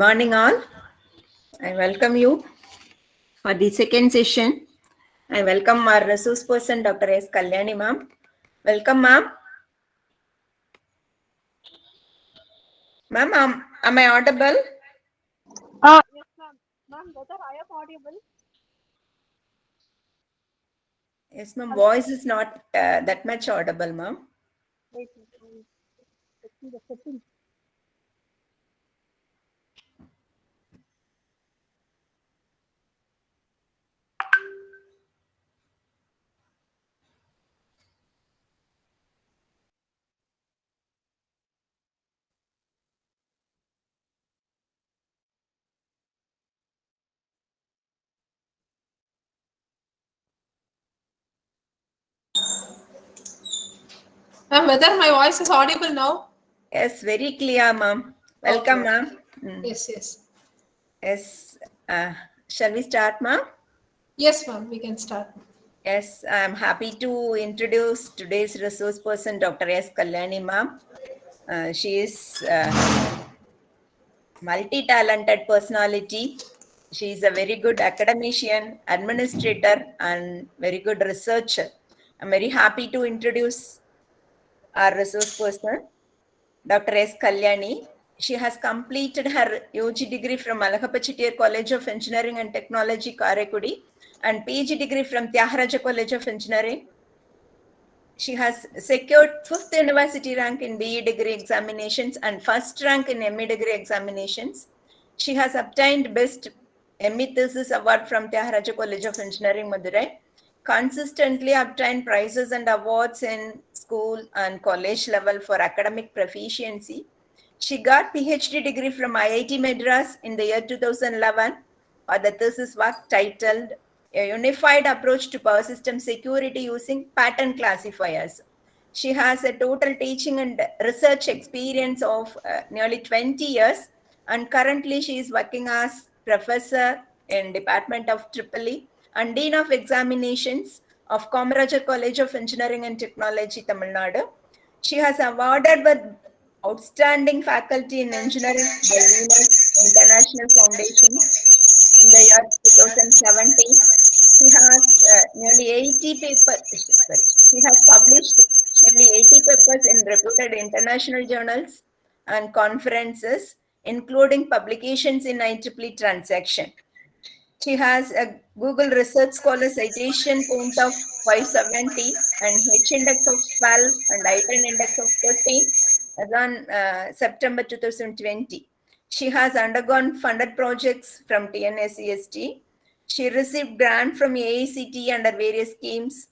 morning, all. I welcome you for the second session. I welcome our resource person, Dr. S. Kalyani, ma'am. Welcome, ma'am. Ma'am, am I audible? Yes, ma'am. Ma'am, whether I am audible? Yes, ma'am. Voice is not that much audible, ma'am. Wait, checking the settings. Ma'am, whether my voice is audible now? Yes, very clear, ma'am. Welcome, Okay. ma'am. Yes. Yes. Shall we start, ma'am? Yes, ma'am, we can start. Yes, I'm happy to introduce today's resource person, Dr. S. Kalyani, ma'am. She is multi-talented personality. She is a very good academician, administrator, and very good researcher. I'm very happy to introduce our resource person, Dr. S. Kalyani. She has completed her UG degree from Alagappa Chettiar College of Engineering and Technology, Karaikudi, and PG degree from Tyagaraja College of Engineering. She has secured 5th university rank in BE degree examinations and 1st rank in ME degree examinations. She has obtained Best ME Thesis Award from Tyagaraja College of Engineering, Madurai. Consistently obtained prizes and awards in school and college level for academic proficiency. She got PhD degree from IIT Madras in the year 2011 for the thesis work titled A Unified Approach to Power System Security Using Pattern Classifiers. She has a total teaching and research experience of nearly 20 years, and currently she is working as professor in Department of EEE and Dean of Examinations of Kamarajar College of Engineering and Technology, Tamil Nadu. She has awarded with Outstanding Faculty in Engineering by Venus International Foundation in the year 2017. She has nearly 80 papers. She has published nearly 80 papers in reputed international journals and conferences, including publications in IEEE Transaction. She has a Google Research Scholar citation point of 570 and H index of 12 and I10 index of 13 as on September 2020. She has undergone funded projects from TNSEST. She received grant from AICT under various schemes.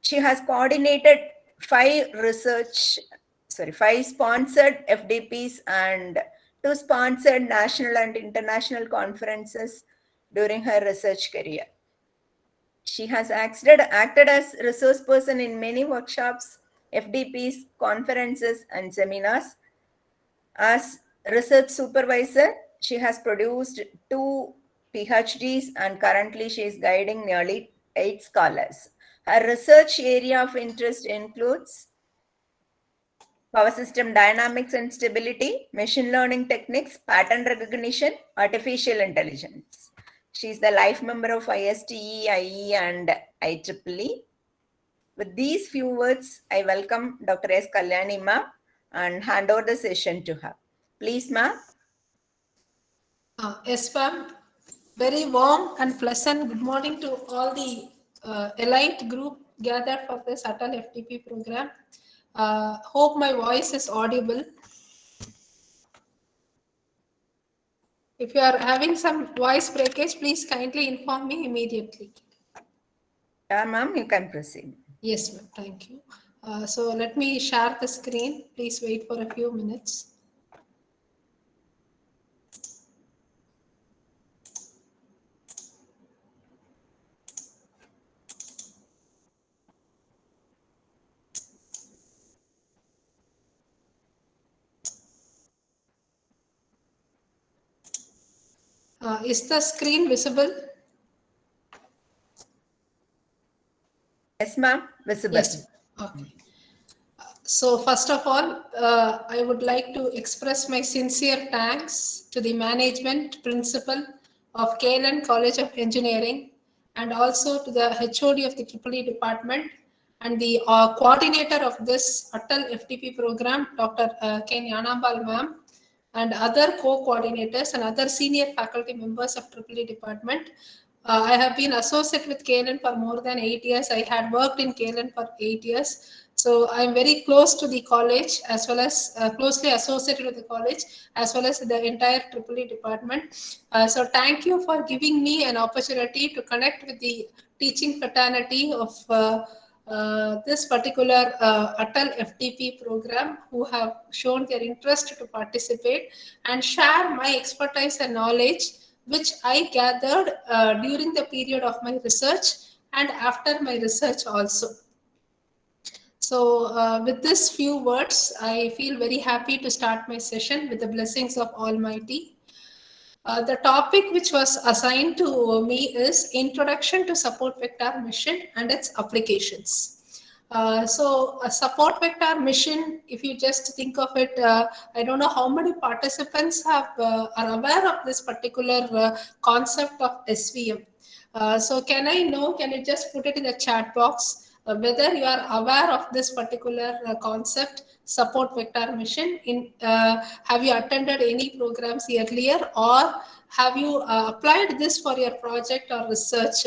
She has coordinated 5 sponsored FDPs and 2 sponsored national and international conferences during her research career. She has acted as resource person in many workshops, FDPs, conferences, and seminars. As research supervisor, she has produced 2 PhDs and currently she is guiding nearly 8 scholars. Her research area of interest includes power system dynamics and stability, machine learning techniques, pattern recognition, artificial intelligence. She is the life member of ISTE, IE, and IEEE. With these few words, I welcome Dr. S. Kalyani ma'am and hand over the session to her. Please, ma'am. Yes, ma'am. Very warm and pleasant good morning to all the elite group gathered for this Atal FTP program. Hope my voice is audible. If you are having some voice breakage, please kindly inform me immediately. Yeah, ma'am, you can proceed. Yes, ma'am. Thank you. So let me share the screen. Please wait for a few minutes. Is the screen visible? Yes, ma'am, visible. Yes. Okay. So first of all, I would like to express my sincere thanks to the management principal of KLN College of Engineering and also to the HOD of the EEE department and the coordinator of this Atal FTP program, Dr. K. Nyanambal ma'am, and other co-coordinators and other senior faculty members of EEE department. I have been associate with KLN for more than 8 years. I had worked in KLN for 8 years. So I'm very close to the college as well as closely associated with the college as well as the entire EEE department. So thank you for giving me an opportunity to connect with the teaching fraternity of this particular Atal FTP program who have shown their interest to participate and share my expertise and knowledge which I gathered during the period of my research and after my research also. So with these few words, I feel very happy to start my session with the blessings of Almighty. The topic which was assigned to me is Introduction to Support Vector Mission and its Applications. So a support vector mission, if you just think of it, I don't know how many participants are aware of this particular concept of SVM. So can you just put it in the chat box whether you are aware of this particular concept, support vector mission? Have you attended any programs earlier or have you applied this for your project or research?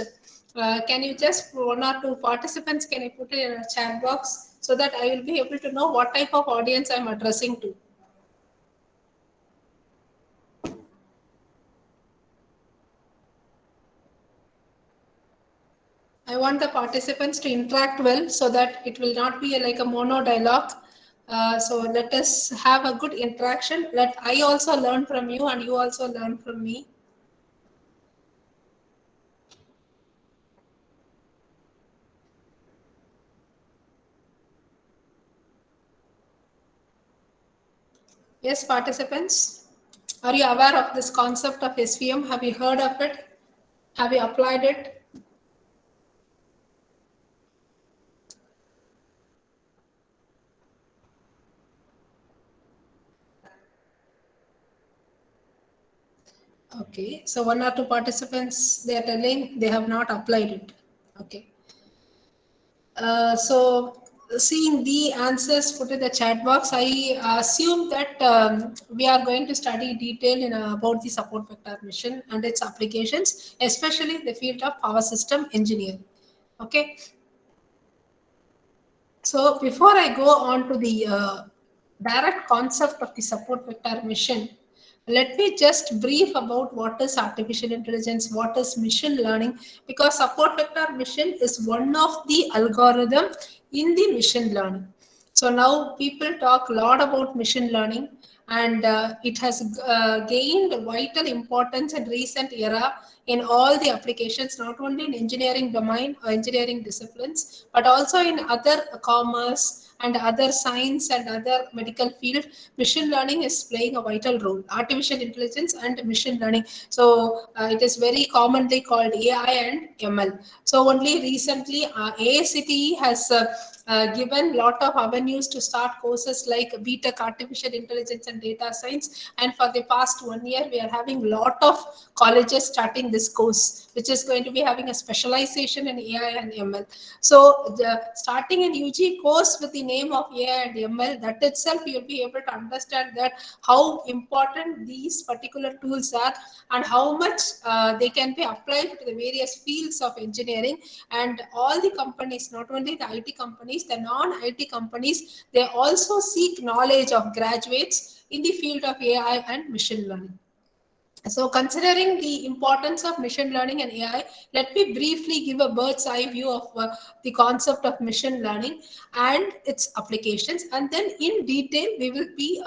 Can you just, one or two participants, can you put it in a chat box so that I will be able to know what type of audience I'm addressing to? I want the participants to interact well so that it will not be like a mono dialogue. So let us have a good interaction. Let I also learn from you and you also learn from me. Yes, participants, are you aware of this concept of SVM? Have you heard of it? Have you applied it? Okay, so one or two participants, they are telling they have not applied it. Okay. So seeing the answers put in the chat box, I assume that we are going to study detail in about the support vector mission and its applications, especially in the field of power system engineering. Okay. So before I go on to the direct concept of the support vector mission, let me just brief about what is artificial intelligence, what is machine learning, because support vector mission is one of the algorithm in the machine learning. So now people talk a lot about machine learning and it has gained vital importance in recent era in all the applications, not only in engineering domain or engineering disciplines, but also in other commerce and other science and other medical field. Machine learning is playing a vital role, artificial intelligence and machine learning. So it is very commonly called AI and ML. So only recently AICTE has given lot of avenues to start courses like BTech Artificial Intelligence and Data Science, and for the past 1 year we are having lot of colleges starting this course, which is going to be having a specialization in AI and ML. So starting an UG course with the name of AI and ML, that itself you'll be able to understand that how important these particular tools are and how much they can be applied to the various fields of engineering. And all the companies, not only the IT companies, the non-IT companies, they also seek knowledge of graduates in the field of AI and machine learning. So considering the importance of machine learning and AI, let me briefly give a bird's eye view of the concept of machine learning and its applications. And then in detail, we will be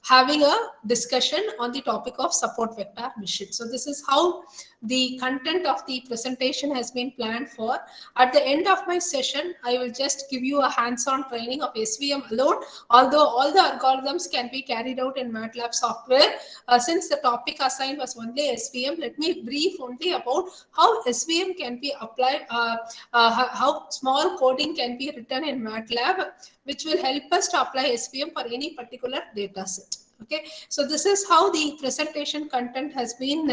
having a discussion on the topic of support vector mission. So this is how the content of the presentation has been planned for. At the end of my session, I will just give you a hands-on training of SVM alone, although all the algorithms can be carried out in MATLAB software. Since the topic assigned was only SVM, let me brief only about how SVM can be applied, how small coding can be written in MATLAB, which will help us to apply SVM for any particular data set. Okay, so this is how the presentation content has been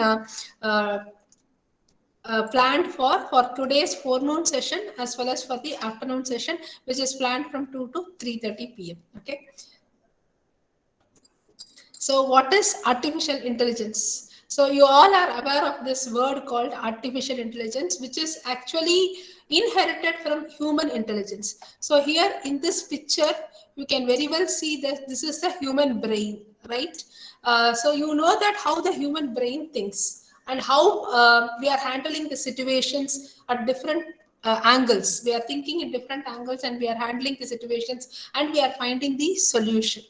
planned for today's forenoon session as well as for the afternoon session, which is planned from 2 to 3:30 p.m. Okay. So what is artificial intelligence? So you all are aware of this word called artificial intelligence, which is actually inherited from human intelligence. So here in this picture, you can very well see that this is a human brain, right? So you know that how the human brain thinks and how we are handling the situations at different angles. We are thinking in different angles and we are handling the situations and we are finding the solution.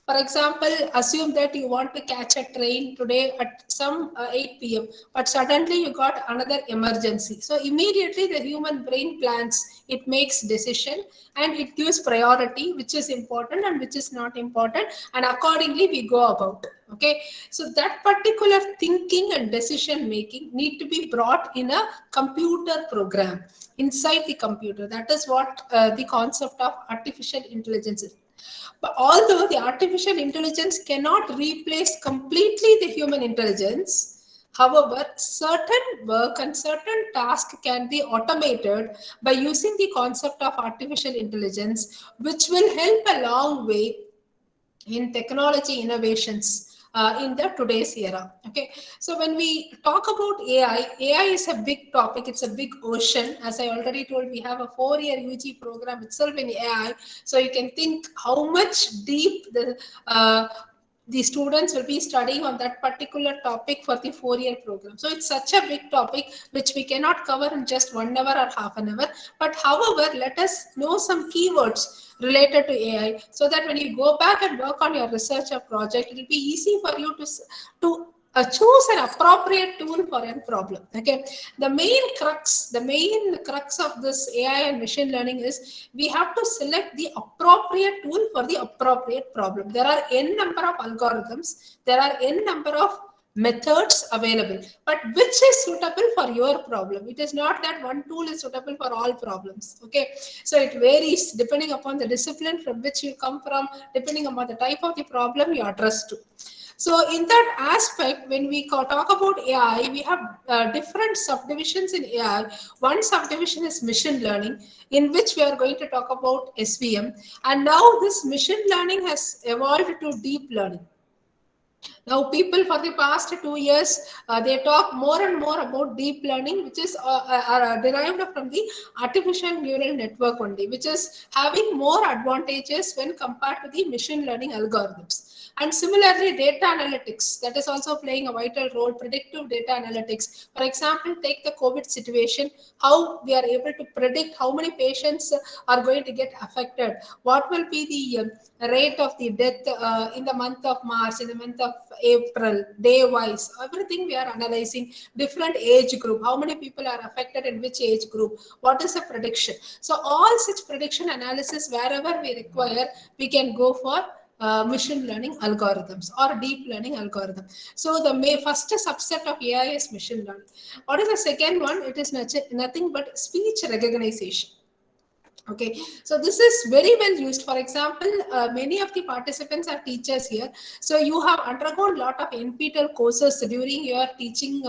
For example, assume that you want to catch a train today at some 8 p.m., but suddenly you got another emergency. So immediately the human brain plans, it makes decision and it gives priority, which is important and which is not important. And accordingly, we go about. Okay. So that particular thinking and decision making need to be brought in a computer program inside the computer. That is what the concept of artificial intelligence is. But although the artificial intelligence cannot replace completely the human intelligence, however, certain work and certain tasks can be automated by using the concept of artificial intelligence, which will help a long way in technology innovations in the today's era. Okay, so when we talk about AI is a big topic. It's a big ocean. As I already told, we have a 4-year UG program itself in AI. So you can think how much deep the students will be studying on that particular topic for the 4-year program. So it's such a big topic which we cannot cover in just 1 hour or half an hour. But however, let us know some keywords related to AI so that when you go back and work on your research or project, it will be easy for you to choose an appropriate tool for a problem. Okay, the main crux of this AI and machine learning is we have to select the appropriate tool for the appropriate problem. There are n number of algorithms, there are n number of methods available, but which is suitable for your problem? It is not that one tool is suitable for all problems. Okay, so it varies depending upon the discipline from which you come from, depending upon the type of the problem you address to. So in that aspect, when we talk about AI, we have different subdivisions in AI. One subdivision is machine learning, in which we are going to talk about SVM. And now this machine learning has evolved to deep learning. Now, people for the past 2 years, they talk more and more about deep learning, which is derived from the artificial neural network only, which is having more advantages when compared to the machine learning algorithms. And similarly, data analytics, that is also playing a vital role, predictive data analytics. For example, take the COVID situation, how we are able to predict how many patients are going to get affected, what will be the rate of the death in the month of March, in the month of April, day-wise, everything we are analyzing, different age group, how many people are affected in which age group, what is the prediction. So all such prediction analysis, wherever we require, we can go for machine learning algorithms or deep learning algorithm. So the first subset of AI is machine learning. What is the second one? It is nothing but speech recognition. Okay, so this is very well used. For example, many of the participants are teachers here. So you have undergone a lot of NPTEL courses during your teaching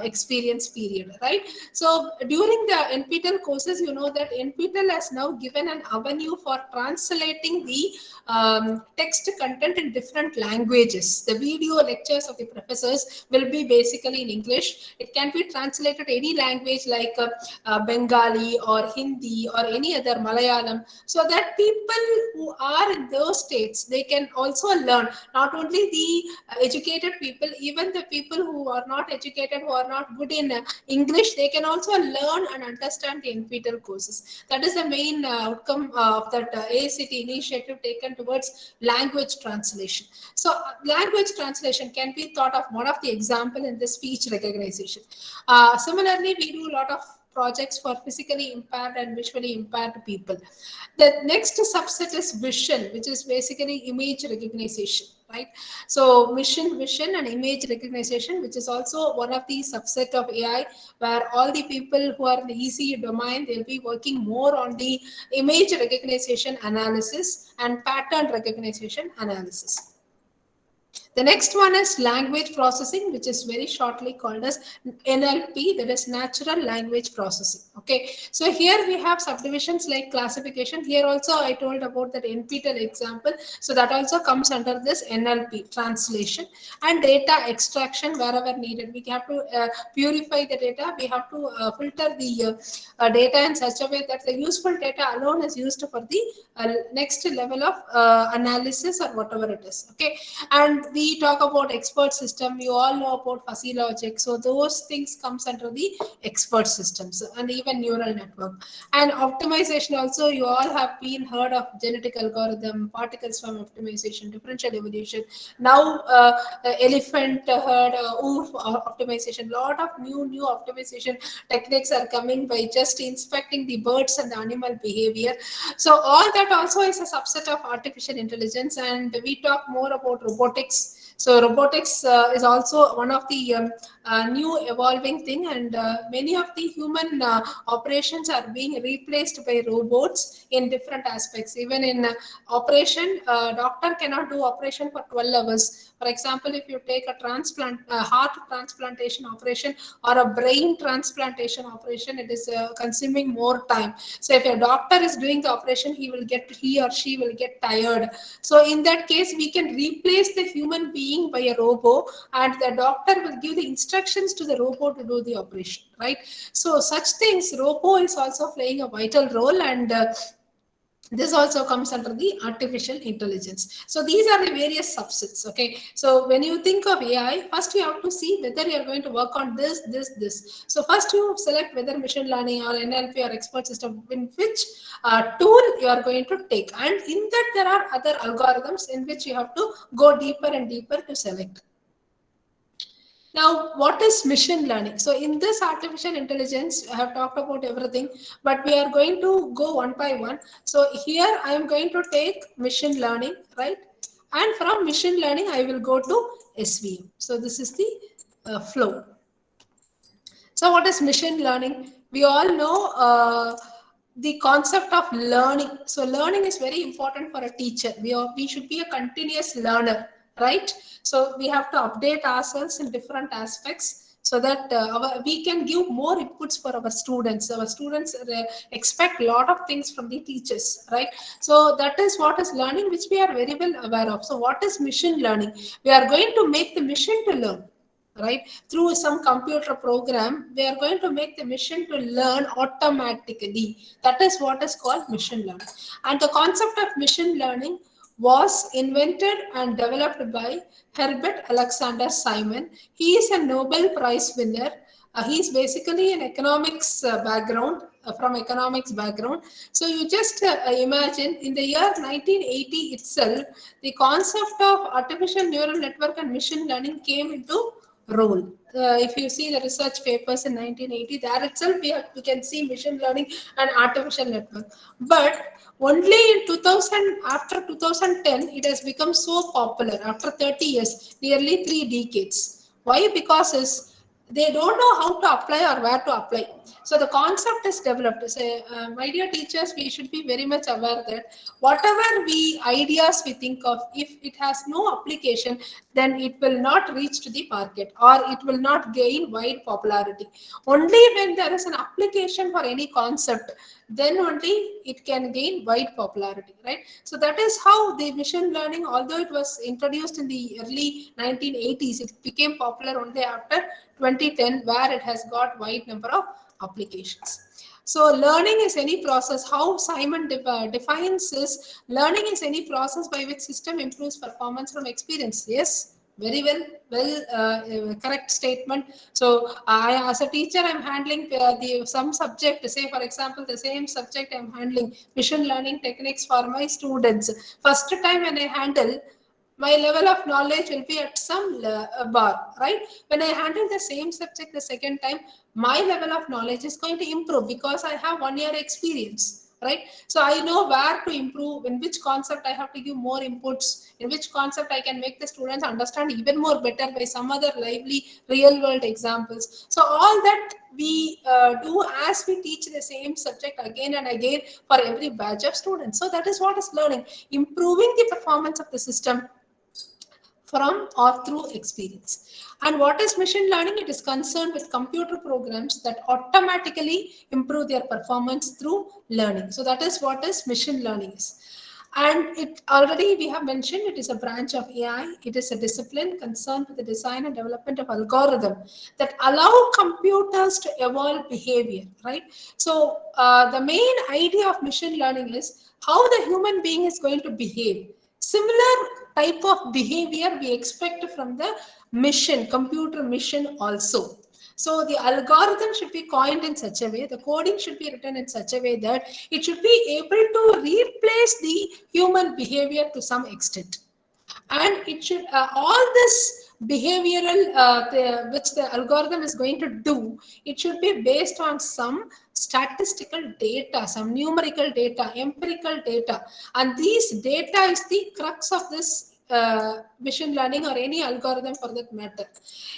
experience period, right? So during the NPTEL courses, you know that NPTEL has now given an avenue for translating the text content in different languages. The video lectures of the professors will be basically in English. It can be translated any language like Bengali or Hindi or any other Malayalam, so that people who are in those states, they can also learn. Not only the educated people, even the people who are not educated, who are not good in English, they can also learn and understand the NPTEL courses. That is the main outcome of that AICT initiative taken towards language translation. So language translation can be thought of one of the example in this speech recognition. Similarly, we do a lot of projects for physically impaired and visually impaired people. The next subset is vision, which is basically image recognition, right? So vision and image recognition, which is also one of the subset of AI, where all the people who are in the EC domain, they'll be working more on the image recognition analysis and pattern recognition analysis. The next one is language processing, which is very shortly called as NLP, that is natural language processing. Okay, so here we have subdivisions like classification. Here also I told about that NPTEL example. So that also comes under this NLP, translation, and data extraction wherever needed. We have to purify the data. We have to filter the data in such a way that the useful data alone is used for the next level of analysis or whatever it is. Okay, and we talk about expert system. You all know about fuzzy logic, so those things comes under the expert systems, and even neural network and optimization. Also, you all have been heard of genetic algorithm, particle swarm optimization, differential evolution. Now elephant herd optimization. Lot of new optimization techniques are coming by just inspecting the birds and the animal behavior. So all that also is a subset of artificial intelligence, and we talk more about robotics. So robotics is also one of the new evolving thing, and many of the human operations are being replaced by robots in different aspects. Even in operation, doctor cannot do operation for 12 hours. For example, if you take a heart transplantation operation or a brain transplantation operation, it is consuming more time. So if a doctor is doing the operation, he or she will get tired. So in that case, we can replace the human being by a robot, and the doctor will give the instructions to the robot to do the operation, right? So such things, robot is also playing a vital role, and this also comes under the artificial intelligence. So these are the various subsets. Okay, so when you think of AI, first you have to see whether you are going to work on this. So first you select whether machine learning or NLP or expert system, in which tool you are going to take, and in that there are other algorithms in which you have to go deeper and deeper to select. Now, what is machine learning? So in this artificial intelligence, I have talked about everything, but we are going to go one by one. So here I am going to take machine learning, right? And from machine learning, I will go to SVM. So this is the flow. So what is machine learning? We all know the concept of learning. So learning is very important for a teacher. We should be a continuous learner, right? So we have to update ourselves in different aspects so that we can give more inputs for our students. Our students expect a lot of things from the teachers, right? So that is what is learning, which we are very well aware of. So what is machine learning? We are going to make the machine to learn, right? Through some computer program, they are going to make the machine to learn automatically. That is what is called machine learning. And the concept of machine learning was invented and developed by Herbert Alexander Simon. He is a Nobel Prize winner. He is basically an economics background, from economics background. So you just imagine in the year 1980 itself, the concept of artificial neural network and machine learning came into role. If you see the research papers in 1980, there itself we can see machine learning and artificial network. But only in 2000, after 2010, it has become so popular. After 30 years, nearly 3 decades. Why? Because they don't know how to apply or where to apply. So the concept is developed. So, my dear teachers, we should be very much aware that whatever ideas we think of, if it has no application, then it will not reach to the market, or it will not gain wide popularity. Only when there is an application for any concept, then only it can gain wide popularity, right? So that is how the machine learning, although it was introduced in the early 1980s, it became popular only after 2010, where it has got wide number of applications. So learning is any process. How Simon defines is learning is any process by which system improves performance from experience. Yes, very well, correct statement. So I, as a teacher, I'm handling some subject. Say for example, the same subject I'm handling machine learning techniques for my students. First time when I handle, my level of knowledge will be at some bar, right? When I handle the same subject the second time, my level of knowledge is going to improve because I have 1 year experience, right? So I know where to improve, in which concept I have to give more inputs, in which concept I can make the students understand even more better by some other lively real world examples. So all that we do as we teach the same subject again and again for every batch of students. So that is what is learning, improving the performance of the system from or through experience. And what is machine learning? It is concerned with computer programs that automatically improve their performance through learning. So that is what is machine learning is. And it already we have mentioned it is a branch of AI. It is a discipline concerned with the design and development of algorithm that allow computers to evolve behavior, right? So the main idea of machine learning is how the human being is going to behave. Similar type of behavior we expect from the mission, computer mission also. So the algorithm should be coined in such a way, the coding should be written in such a way that it should be able to replace the human behavior to some extent. And it should, all this behavioral which the algorithm is going to do, it should be based on some statistical data, some numerical data, empirical data. And these data is the crux of this machine learning or any algorithm for that matter.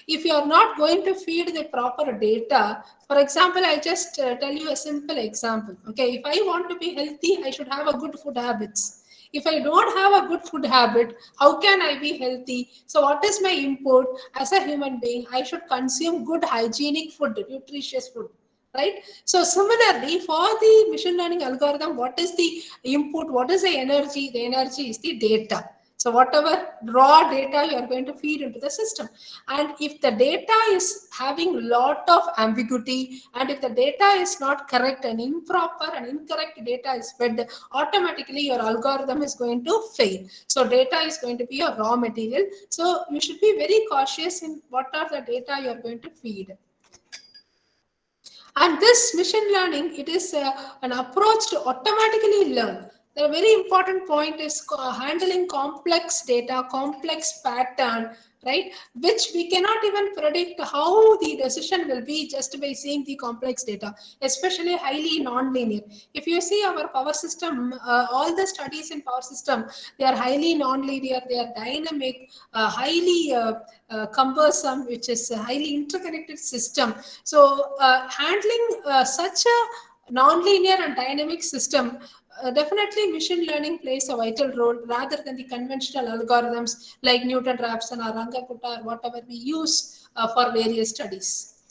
If you are not going to feed the proper data, for example, I just tell you a simple example. Okay, if I want to be healthy, I should have a good food habits. If I don't have a good food habit, how can I be healthy? So what is my input? As a human being, I should consume good hygienic food, nutritious food, right? So similarly, for the machine learning algorithm, what is the input? What is the energy? The energy is the data. So whatever raw data you are going to feed into the system. And if the data is having a lot of ambiguity, and if the data is not correct and improper and incorrect data is fed, automatically your algorithm is going to fail. So data is going to be your raw material. So you should be very cautious in what are the data you are going to feed. And this machine learning, it is an approach to automatically learn. The very important point is handling complex data, complex pattern, right? Which we cannot even predict how the decision will be just by seeing the complex data, especially highly non-linear. If you see our power system, all the studies in power system, they are highly non-linear, they are dynamic, highly cumbersome, which is a highly interconnected system. So handling such a non-linear and dynamic system, definitely machine learning plays a vital role rather than the conventional algorithms like Newton-Raphson or Runge-Kutta or whatever we use for various studies.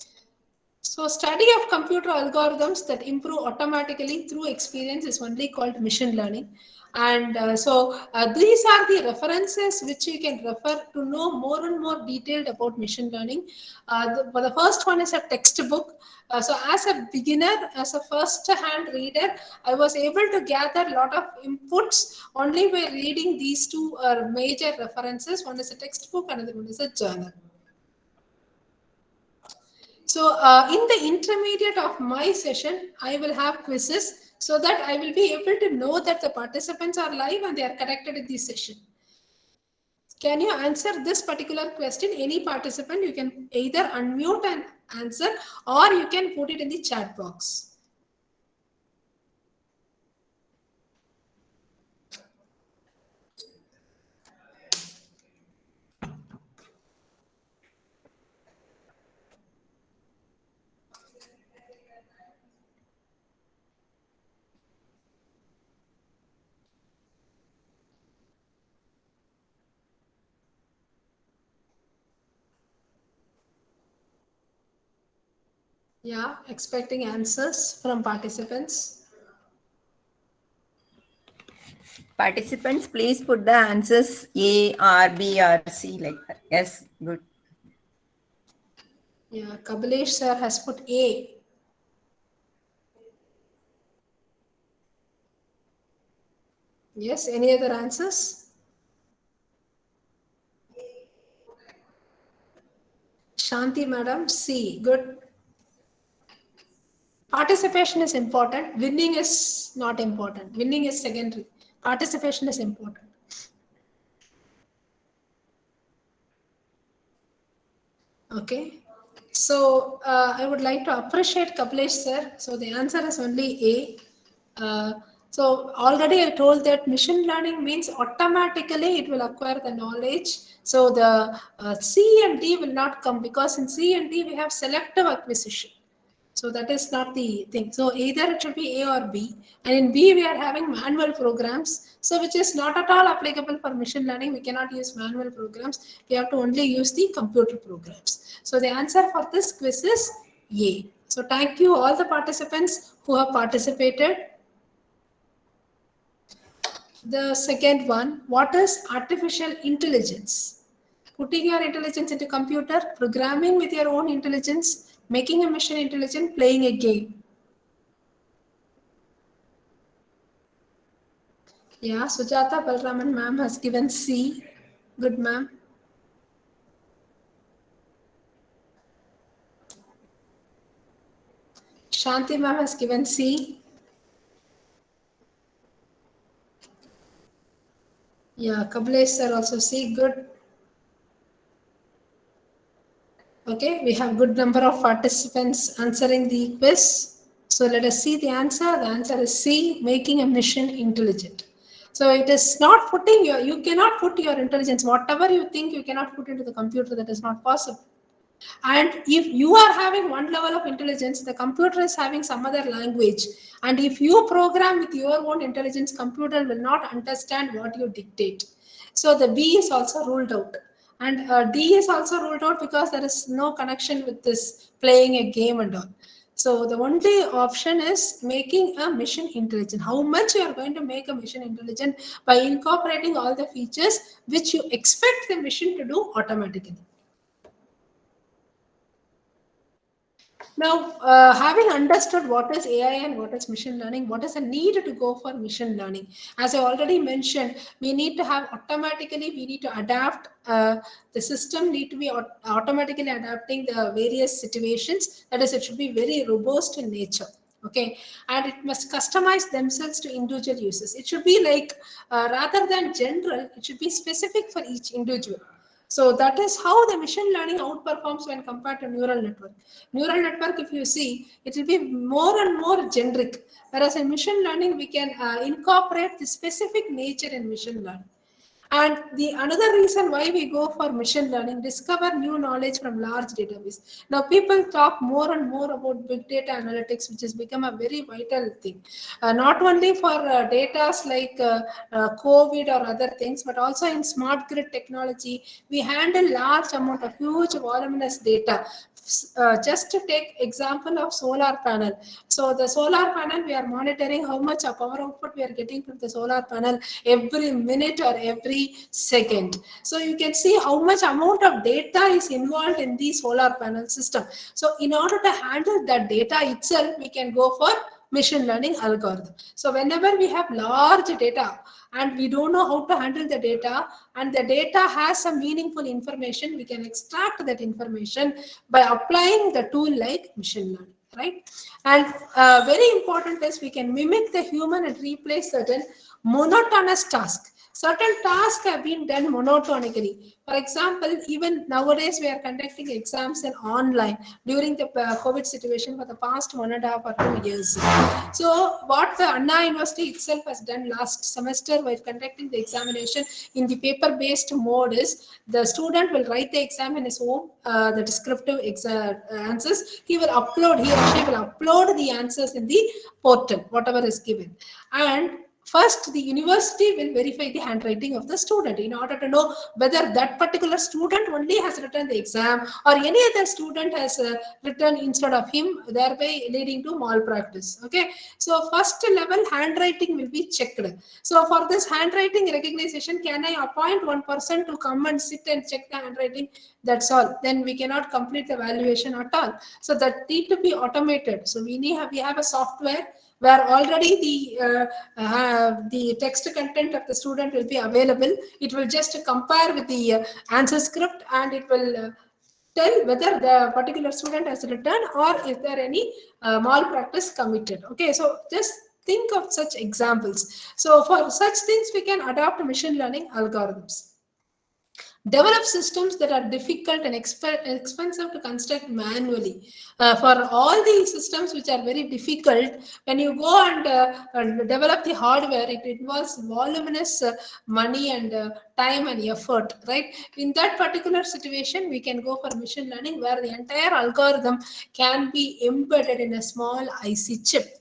So study of computer algorithms that improve automatically through experience is only called machine learning. And these are the references which you can refer to know more and more detailed about machine learning. The first one is a textbook. So as a beginner, as a first-hand reader, I was able to gather a lot of inputs only by reading these two major references. One is a textbook, another one is a journal. So in the intermediate of my session, I will have quizzes so that I will be able to know that the participants are live and they are connected in this session. Can you answer this particular question? Any participant, you can either unmute and answer, or you can put it in the chat box. Yeah, expecting answers from participants. Participants, please put the answers A, R, B, or C like that. Yes, good. Yeah, Kabalesh sir has put A. Yes, any other answers? Shanti madam, C. Good. Participation is important. Winning is not important. Winning is secondary. Participation is important. Okay. So I would like to appreciate Kaplesh sir. So the answer is only A. So already I told that machine learning means automatically it will acquire the knowledge. So the C and D will not come, because in C and D we have selective acquisition. So that is not the thing. So either it should be A or B. And in B, we are having manual programs. So which is not at all applicable for machine learning. We cannot use manual programs. We have to only use the computer programs. So the answer for this quiz is A. So thank you all the participants who have participated. The second one, what is artificial intelligence? Putting your intelligence into computer, programming with your own intelligence, making a machine intelligent, playing a game. Yeah, Sujata Balraman ma'am has given C. Good ma'am. Shanti ma'am has given C. Yeah, Kablesh sir also C. Good. Okay, we have good number of participants answering the quiz. So let us see the answer. The answer is C, making a machine intelligent. So it is not putting you cannot put your intelligence, whatever you think you cannot put into the computer, that is not possible. And if you are having one level of intelligence, the computer is having some other language. And if you program with your own intelligence, computer will not understand what you dictate. So the B is also ruled out. And D is also ruled out because there is no connection with this playing a game and all. So the only option is making a machine intelligent. How much you are going to make a machine intelligent by incorporating all the features which you expect the machine to do automatically. Now, having understood what is AI and what is machine learning, what is the need to go for machine learning? As I already mentioned, we need to have automatically, we need to adapt, the system need to be automatically adapting the various situations. That is, it should be very robust in nature. Okay, and it must customize themselves to individual users. It should be like, rather than general, it should be specific for each individual. So that is how the machine learning outperforms when compared to neural network. Neural network, if you see, it will be more and more generic. Whereas in machine learning, we can incorporate the specific nature in machine learning. And the another reason why we go for machine learning, discover new knowledge from large database. Now people talk more and more about big data analytics, which has become a very vital thing. Not only for data like COVID or other things, but also in smart grid technology, we handle large amount of huge voluminous data. Just to take example of solar panel. So the solar panel, we are monitoring how much of power output we are getting from the solar panel every minute or every second. So you can see how much amount of data is involved in the solar panel system. So in order to handle that data itself, we can go for machine learning algorithm. So whenever we have large data and we don't know how to handle the data, and the data has some meaningful information, we can extract that information by applying the tool like machine learning, right? And very important is we can mimic the human and replace certain monotonous tasks. Certain tasks have been done monotonically. For example, even nowadays we are conducting exams in online during the COVID situation for the past 1.5 or 2 years. So what the Anna University itself has done last semester while conducting the examination in the paper-based mode is the student will write the exam in his home, the descriptive answers. He or she will upload the answers in the portal, whatever is given. And first, the university will verify the handwriting of the student in order to know whether that particular student only has written the exam or any other student has written instead of him, thereby leading to malpractice. Okay, so first level handwriting will be checked. So for this handwriting recognition, can I appoint one person to come and sit and check the handwriting? That's all. Then we cannot complete the valuation at all. So that need to be automated. So we have a software where already the text content of the student will be available. It will just compare with the answer script, and it will tell whether the particular student has returned or is there any malpractice committed. Okay, so just think of such examples. So for such things, we can adopt machine learning algorithms. Develop systems that are difficult and expensive to construct manually. For all the systems which are very difficult, when you go and develop the hardware, it involves voluminous money and time and effort, right? In that particular situation, we can go for machine learning, where the entire algorithm can be embedded in a small IC chip.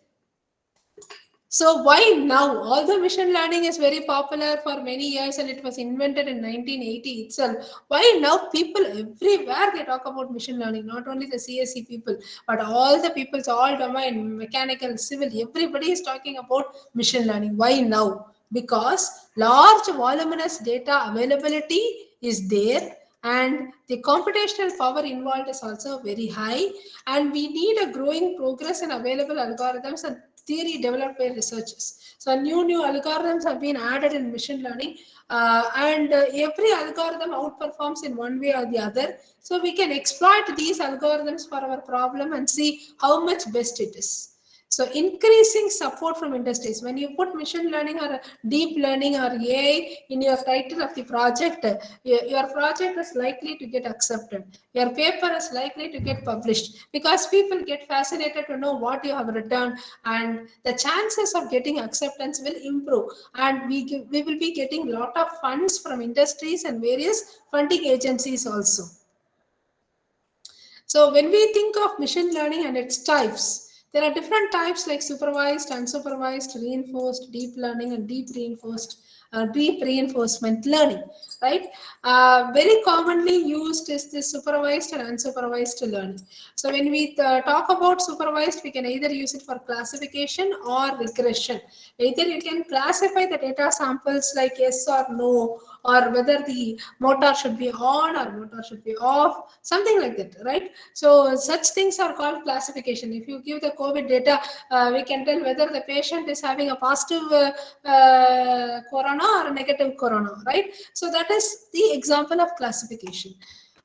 So why now? Although machine learning is very popular for many years and it was invented in 1980 itself, why now people everywhere they talk about machine learning? Not only the CSE people, but all the peoples, all domain, mechanical, civil, everybody is talking about machine learning. Why now? Because large voluminous data availability is there, and the computational power involved is also very high, and we need a growing progress in available algorithms and theory developed by researchers. So new algorithms have been added in machine learning, and every algorithm outperforms in one way or the other. So we can exploit these algorithms for our problem and see how much best it is. So increasing support from industries. When you put machine learning or deep learning or AI in your title of the project, your project is likely to get accepted. Your paper is likely to get published, because people get fascinated to know what you have written, and the chances of getting acceptance will improve. And we will be getting a lot of funds from industries and various funding agencies also. So when we think of machine learning and its types, there are different types like supervised, unsupervised, reinforced, deep learning, and deep reinforcement learning, right? Very commonly used is the supervised and unsupervised learning. So when we talk about supervised, we can either use it for classification or regression. Either you can classify the data samples like yes or no, or whether the motor should be on or motor should be off, something like that, right? So such things are called classification. If you give the COVID data, we can tell whether the patient is having a positive corona or a negative corona, right? So that is the example of classification.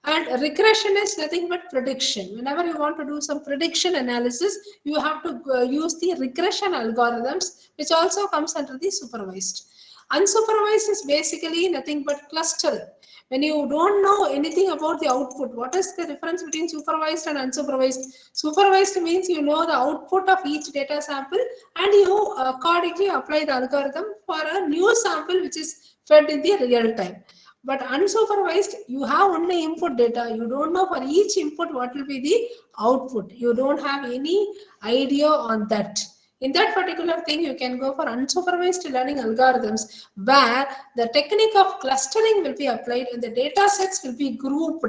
And regression is nothing but prediction. Whenever you want to do some prediction analysis, you have to use the regression algorithms, which also comes under the supervised. Unsupervised is basically nothing but clustering. When you don't know anything about the output, what is the difference between supervised and unsupervised? Supervised means you know the output of each data sample, and you accordingly apply the algorithm for a new sample which is fed in the real time. But unsupervised, you have only input data. You don't know for each input what will be the output. You don't have any idea on that. In that particular thing, you can go for unsupervised learning algorithms, where the technique of clustering will be applied and the data sets will be grouped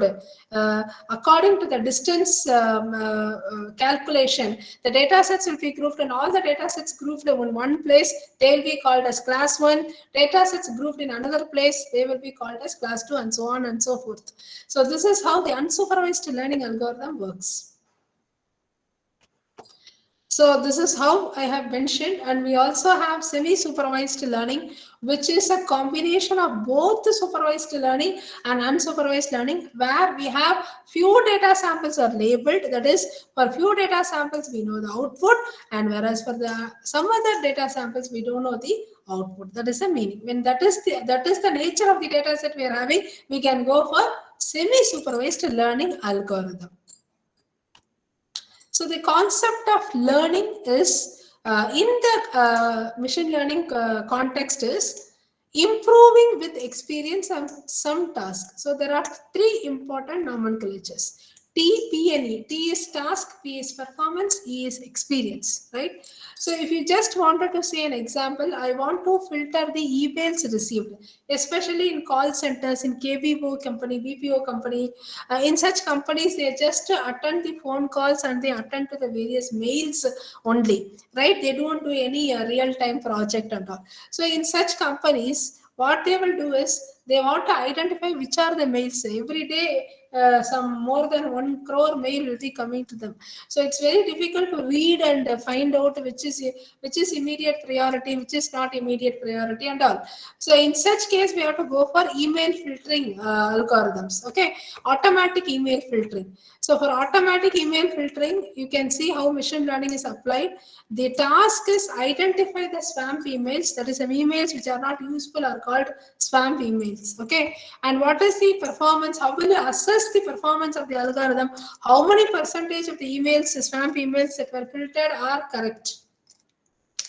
according to the distance calculation. The data sets will be grouped, and all the data sets grouped in one place, they will be called as class 1. Data sets grouped in another place, they will be called as class 2, and so on and so forth. So this is how the unsupervised learning algorithm works. So this is how I have mentioned, and we also have semi-supervised learning, which is a combination of both the supervised learning and unsupervised learning, where we have few data samples are labeled. That is, for few data samples we know the output, and whereas for some other data samples we don't know the output. That is the meaning. When that is the nature of the data set we are having, we can go for semi-supervised learning algorithm. So the concept of learning is in the machine learning context is improving with experience and some tasks. So there are three important nomenclatures: T, P, and E. T is task, P is performance, E is experience, right? So if you just wanted to say an example, I want to filter the emails received, especially in call centers, in KBO company, BPO company. In such companies, they just attend the phone calls and they attend to the various mails only, right? They don't do any real-time project and all. So in such companies, what they will do is they want to identify which are the mails. Every day, some more than 1 crore mail will be coming to them. So it's very difficult to read and find out which is immediate priority, which is not immediate priority and all. So in such case, we have to go for email filtering algorithms. Okay, automatic email filtering. So for automatic email filtering, you can see how machine learning is applied. The task is identify the spam emails, that is, emails which are not useful are called spam emails. Okay, and what is the performance? How will you assess the performance of the algorithm? How many percentage of the emails, spam emails that were filtered are correct?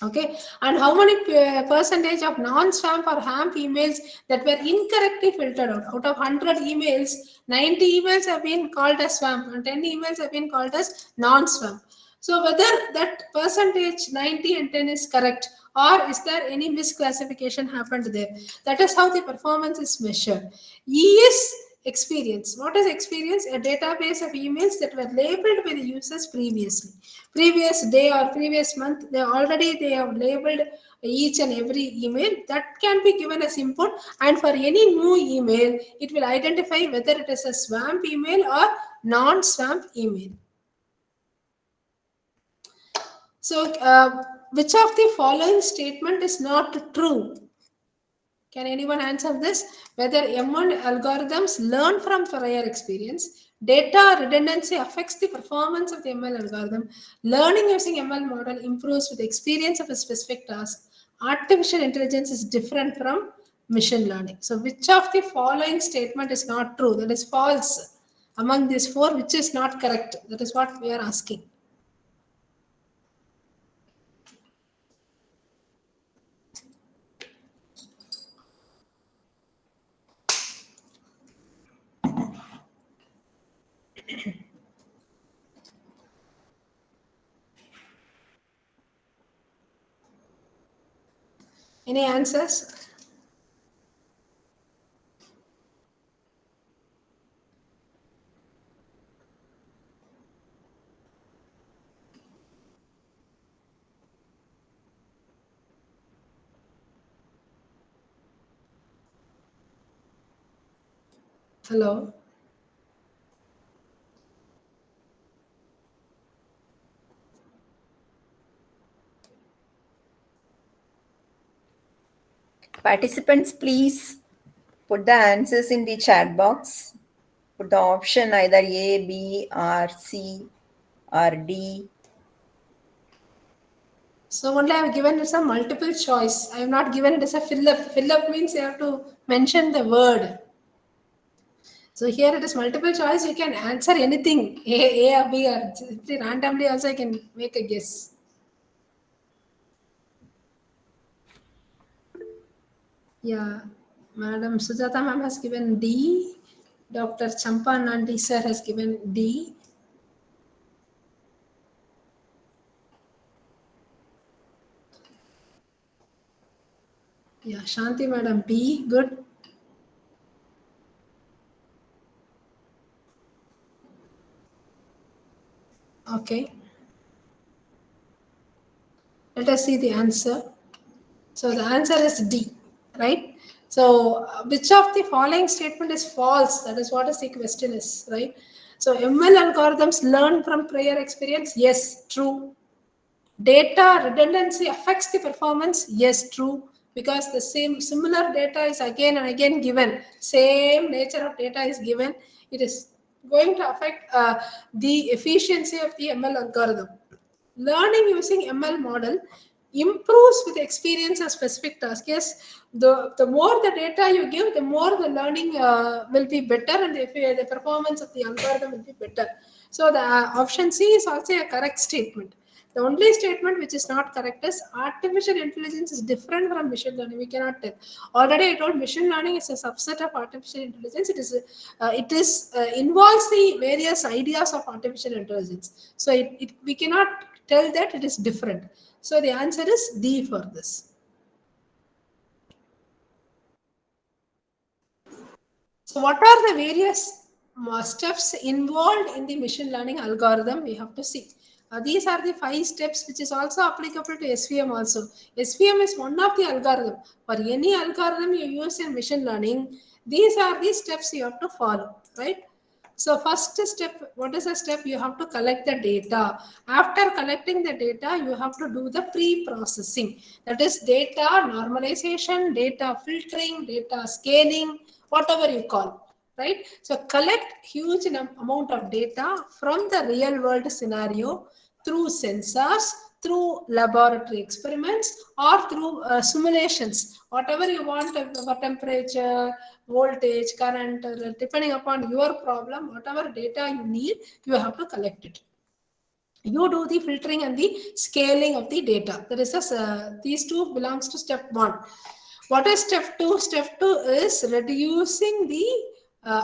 Okay, and how many percentage of non-spam or HAMP emails that were incorrectly filtered out? Out of 100 emails, 90 emails have been called as spam and 10 emails have been called as non-spam. So whether that percentage 90 and 10 is correct, or is there any misclassification happened there? That is how the performance is measured. E is experience. What is experience? A database of emails that were labeled by the users previously. Previous day or previous month, they have labeled each and every email. That can be given as input, and for any new email, it will identify whether it is a swamp email or non-swamp email. So, which of the following statement is not true? Can anyone answer this? Whether ML algorithms learn from prior experience, data redundancy affects the performance of the ML algorithm, learning using ML model improves with experience of a specific task, artificial intelligence is different from machine learning. So which of the following statement is not true? That is false. Among these four, which is not correct? That is what we are asking. Any answers? Hello? Participants, please put the answers in the chat box. Put the option either A, B, or C, or D. So only I have given it a multiple choice. I have not given it as a fill up. Fill up means you have to mention the word. So here it is multiple choice. You can answer anything, A or B, or randomly also I can make a guess. Yeah, Madam Sujata ma'am has given D. Dr. Champa Nandi sir has given D. Yeah, Shanti Madam B. Good. Okay. Let us see the answer. So the answer is D, right? So which of the following statement is false? That is what is the question is, right? So ML algorithms learn from prior experience. Yes, true. Data redundancy affects the performance. Yes, true. Because the similar data is again and again given. Same nature of data is given. It is going to affect the efficiency of the ML algorithm. Learning using ML model improves with experience of specific task. Yes, the more the data you give, the more the learning will be better, and the performance of the algorithm will be better. So the option C is also a correct statement. The only statement which is not correct is artificial intelligence is different from machine learning. We cannot tell. Already I told machine learning is a subset of artificial intelligence. It involves the various ideas of artificial intelligence. So we cannot tell that it is different. So the answer is D for this. So what are the various steps involved in the machine learning algorithm? We have to see. These are the 5 steps which is also applicable to SVM also. SVM is one of the algorithm. For any algorithm you use in machine learning, these are the steps you have to follow, right? So first step, what is the step? You have to collect the data. After collecting the data, you have to do the pre-processing. That is data normalization, data filtering, data scaling, whatever you call, right? So collect huge amount of data from the real world scenario through sensors, through laboratory experiments, or through simulations, whatever you want for temperature, voltage, current, depending upon your problem, whatever data you need, you have to collect it. You do the filtering and the scaling of the data. That is these two belongs to step 1. What is step 2? Step 2 is reducing the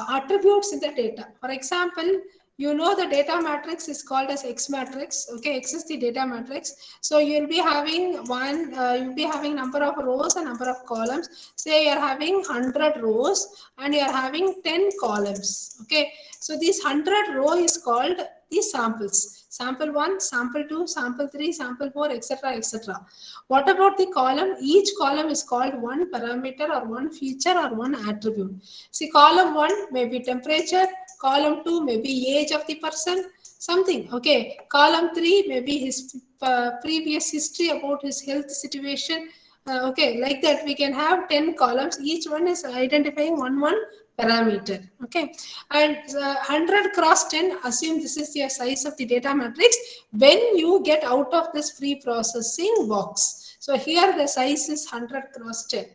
attributes in the data. For example, you know the data matrix is called as X matrix. Okay, X is the data matrix. So you'll be having you'll be having number of rows and number of columns. Say you're having 100 rows and you're having 10 columns. Okay, so this 100 row is called the samples. Sample 1, sample 2, sample 3, sample 4, etc. etc. What about the column? Each column is called one parameter or one feature or one attribute. See, column 1 may be temperature, column 2 may be age of the person, something. Okay, column 3 may be his previous history about his health situation. Okay, like that we can have 10 columns. Each one is identifying one parameter. Okay, and 100 cross 10, assume this is the size of the data matrix when you get out of this pre-processing box. So here the size is 100 cross 10.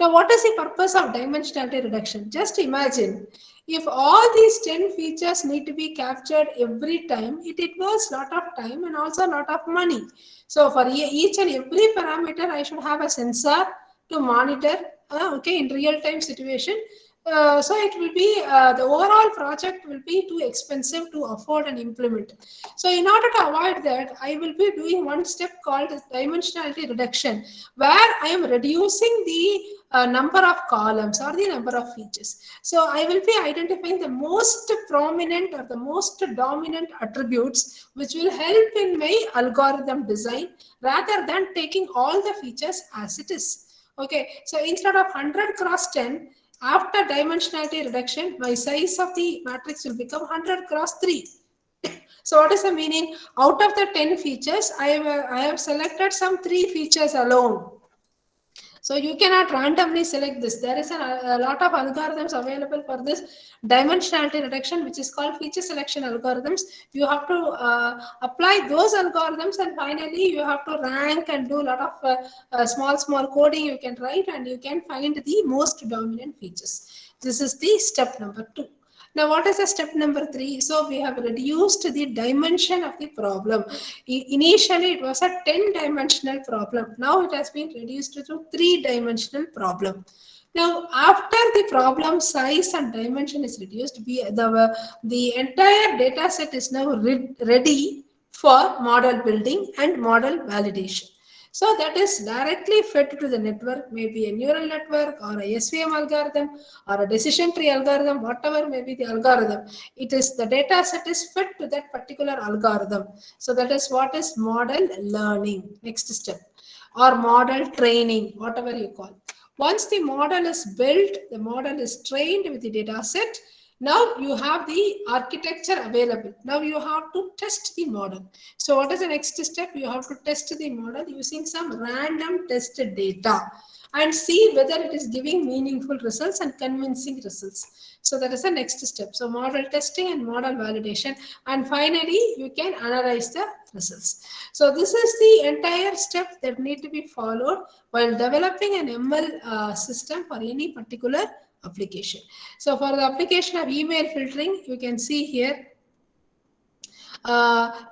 Now, what is the purpose of dimensionality reduction? Just imagine if all these 10 features need to be captured every time, it involves a lot of time and also a lot of money. So for each and every parameter, I should have a sensor to monitor, okay, in real-time situation. So it will be the overall project will be too expensive to afford and implement. So in order to avoid that, I will be doing one step called dimensionality reduction, where I am reducing the number of columns or the number of features. So I will be identifying the most prominent or the most dominant attributes which will help in my algorithm design rather than taking all the features as it is. Okay, so instead of 100 cross 10, after dimensionality reduction, my size of the matrix will become 100 cross 3. So what is the meaning? Out of the 10 features, I have selected some 3 features alone. So you cannot randomly select this. There is a lot of algorithms available for this dimensionality reduction, which is called feature selection algorithms. You have to apply those algorithms, and finally you have to rank and do a lot of small coding you can write, and you can find the most dominant features. This is the step number 2. Now, what is the step number 3? So we have reduced the dimension of the problem. Initially, it was a 10-dimensional problem. Now it has been reduced to 3-dimensional problem. Now, after the problem size and dimension is reduced, the entire data set is now ready for model building and model validation. So that is directly fed to the network, maybe a neural network or a SVM algorithm or a decision tree algorithm, whatever may be the algorithm. It is the data set is fed to that particular algorithm. So that is what is model learning. Next step, or model training, whatever you call. Once the model is built, the model is trained with the data set. Now you have the architecture available. Now you have to test the model. So what is the next step? You have to test the model using some random tested data and see whether it is giving meaningful results and convincing results. So that is the next step. So model testing and model validation. And finally, you can analyze the results. So this is the entire step that need to be followed while developing an ML system for any particular application. So for the application of email filtering, you can see here,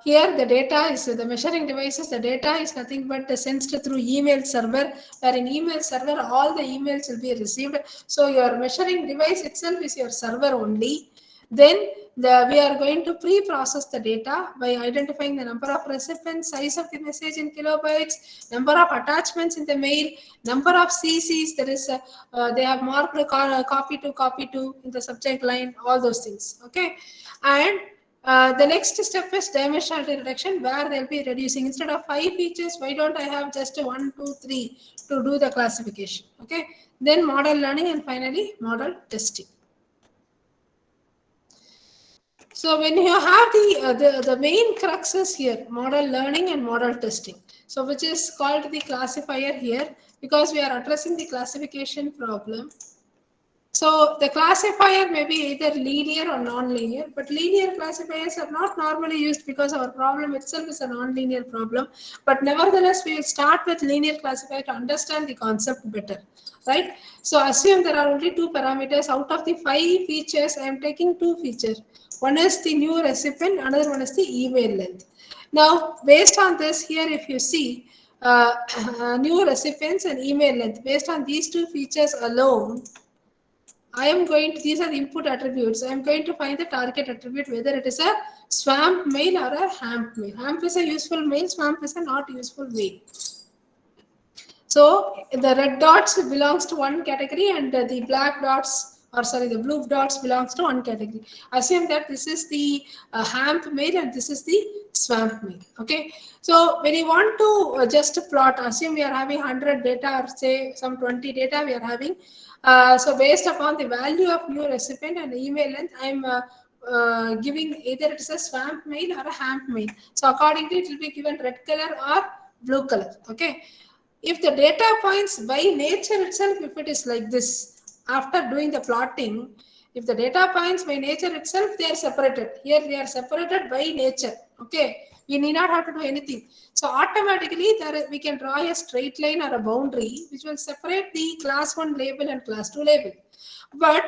here the data is the measuring devices. The data is nothing but sensed through email server, where in email server all the emails will be received. So your measuring device itself is your server only. Then we are going to pre-process the data by identifying the number of recipients, size of the message in kilobytes, number of attachments in the mail, number of CCs, that is they have marked copy to in the subject line, all those things. Okay, and the next step is dimensionality reduction, where they'll be reducing, instead of 5 features, why don't I have just 1, 2, 3 to do the classification. Okay, then model learning, and finally model testing. So when you have the main cruxes here, model learning and model testing. So which is called the classifier here, because we are addressing the classification problem. So the classifier may be either linear or non-linear, but linear classifiers are not normally used because our problem itself is a non-linear problem. But nevertheless, we will start with linear classifier to understand the concept better, right? So assume there are only two parameters out of the 5 features. I am taking 2 features. One is the new recipient, another one is the email length. Now, based on this here, if you see new recipients and email length, based on these 2 features alone, I am going to, these are the input attributes. I am going to find the target attribute, whether it is a swamp mail or a hamp mail. Hamp is a useful mail, swamp is a not useful mail. So the red dots belongs to one category and the black dots, or sorry, the blue dots belongs to one category. Assume that this is the hamp mail and this is the swamp mail. Okay. So when you want to just plot, assume we are having 100 data or say some 20 data we are having. So based upon the value of new recipient and email length, I'm giving either it is a swamp mail or a hamp mail. So accordingly, it will be given red color or blue color. Okay. If the data points by nature itself, if it is like this, after doing the plotting, if the data points by nature itself, they are separated. Here they are separated by nature. Okay. We need not have to do anything. So automatically we can draw a straight line or a boundary which will separate the class 1 label and class 2 label. But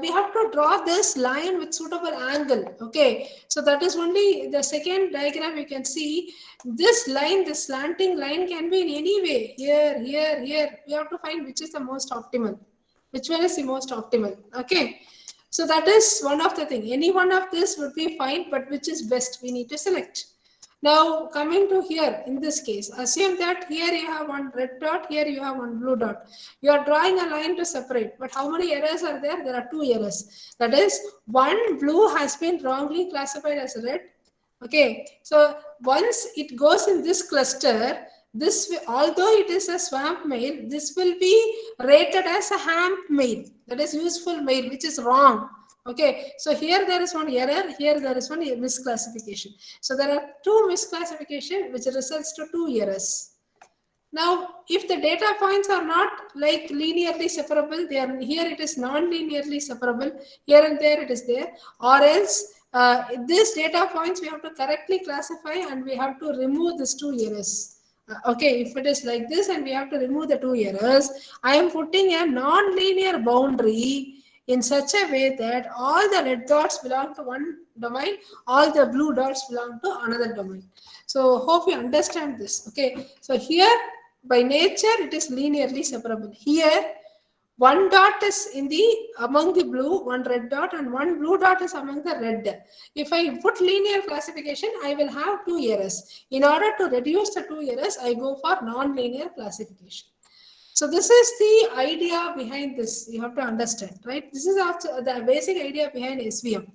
we have to draw this line with suitable angle. Okay, so that is only the second diagram. You can see this line, this slanting line can be in any way, here, here, here. We have to find which is the most optimal, which one is the most optimal. Okay, so that is one of the thing. Any one of this would be fine, but which is best we need to select. Now coming to here, in this case, assume that here you have one red dot, here you have one blue dot. You are drawing a line to separate, but how many errors are there? There are 2 errors. That is, one blue has been wrongly classified as red. Okay, so once it goes in this cluster, this although it is a swamp mail, this will be rated as a hamp mail, that is useful mail, which is wrong. Okay, so here there is one error, here there is one misclassification. So there are 2 misclassification which results to 2 errors. Now, if the data points are not like linearly separable, they are here it is non-linearly separable, here and there it is there, or else these data points we have to correctly classify and we have to remove these 2 errors. Okay, if it is like this and we have to remove the 2 errors, I am putting a non-linear boundary in such a way that all the red dots belong to one domain, all the blue dots belong to another domain. So hope you understand this. Okay, so here by nature it is linearly separable. Here one dot is among the blue, one red dot, and one blue dot is among the red. If I put linear classification, I will have 2 errors. In order to reduce the 2 errors, I go for non-linear classification. So this is the idea behind this. You have to understand, right? This is also the basic idea behind SVM.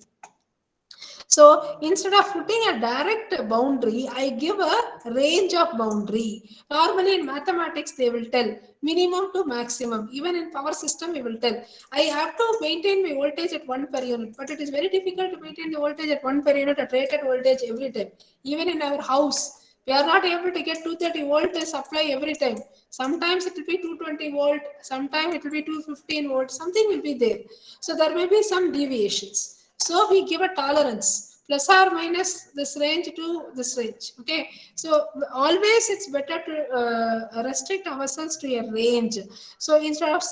So instead of putting a direct boundary, I give a range of boundary. Normally in mathematics, they will tell minimum to maximum. Even in power system, we will tell I have to maintain my voltage at 1 per unit, but it is very difficult to maintain the voltage at 1 per unit at rated voltage every time. Even in our house, we are not able to get 230 volt supply every time. Sometimes it will be 220 volt, sometimes it will be 215 volt, something will be there. So there may be some deviations. So we give a tolerance plus or minus this range to this range. Okay, so always it's better to restrict ourselves to a range. So instead of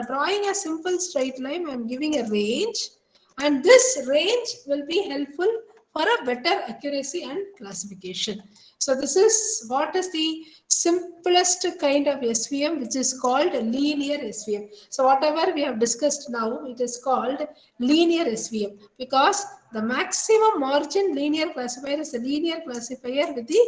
drawing a simple straight line, I'm giving a range, and this range will be helpful for a better accuracy and classification. So this is what is the simplest kind of SVM, which is called linear SVM. So whatever we have discussed now, it is called linear SVM, because the maximum margin linear classifier is a linear classifier with the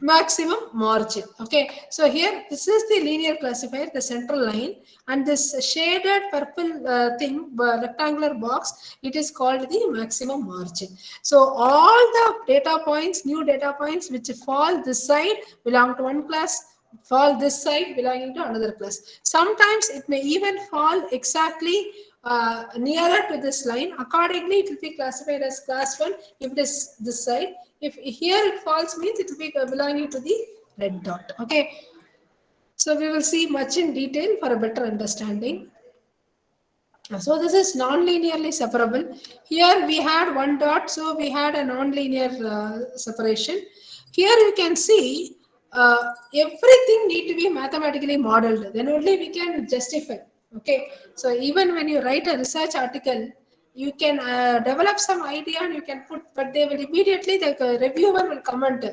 maximum margin. Okay, so here this is the linear classifier, the central line, and this shaded purple thing, rectangular box, it is called the maximum margin. So all the data points, new data points which fall this side belong to one class, fall this side belonging to another class. Sometimes it may even fall exactly nearer to this line, accordingly it will be classified as class 1 if it is this side. If here it falls, means it will be belonging to the red dot. Okay. So we will see much in detail for a better understanding. So this is non-linearly separable. Here we had one dot, so we had a non-linear separation. Here you can see everything need to be mathematically modeled. Then only we can justify. Okay. So even when you write a research article, you can develop some idea and you can put, but they will immediately, the reviewer will comment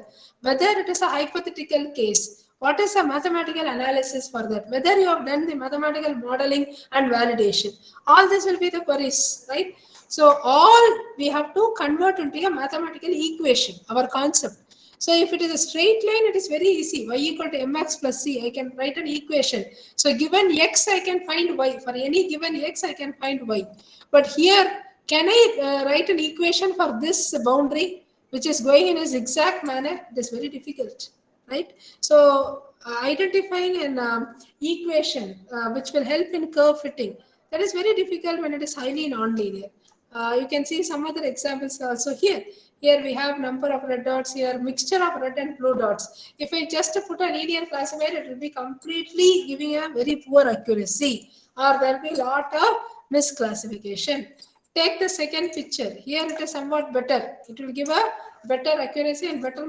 whether it is a hypothetical case. What is a mathematical analysis for that? Whether you have done the mathematical modeling and validation. All this will be the queries, right? So all we have to convert into a mathematical equation, our concept. So if it is a straight line, it is very easy. Y equal to mx plus c. I can write an equation. So given x, I can find y. For any given x, I can find y. But here, can I write an equation for this boundary, which is going in a zigzag manner? It is very difficult, right? So identifying an equation which will help in curve fitting, that is very difficult when it is highly non-linear. You can see some other examples also here. Here we have number of red dots here, mixture of red and blue dots. If I just put a linear classifier, it will be completely giving a very poor accuracy, or there will be a lot of misclassification. Take the second picture. Here it is somewhat better. It will give a better accuracy and better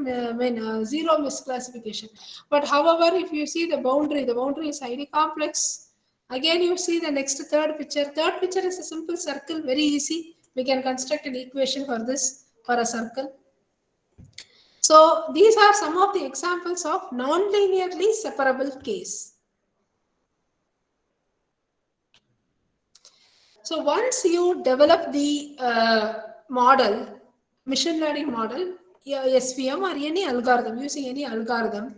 zero misclassification. But however, if you see the boundary is highly complex. Again, you see the next third picture. Third picture is a simple circle, very easy. We can construct an equation for this, for a circle. So these are some of the examples of non-linearly separable case. So once you develop the model, machine learning model, SVM or any algorithm, using any algorithm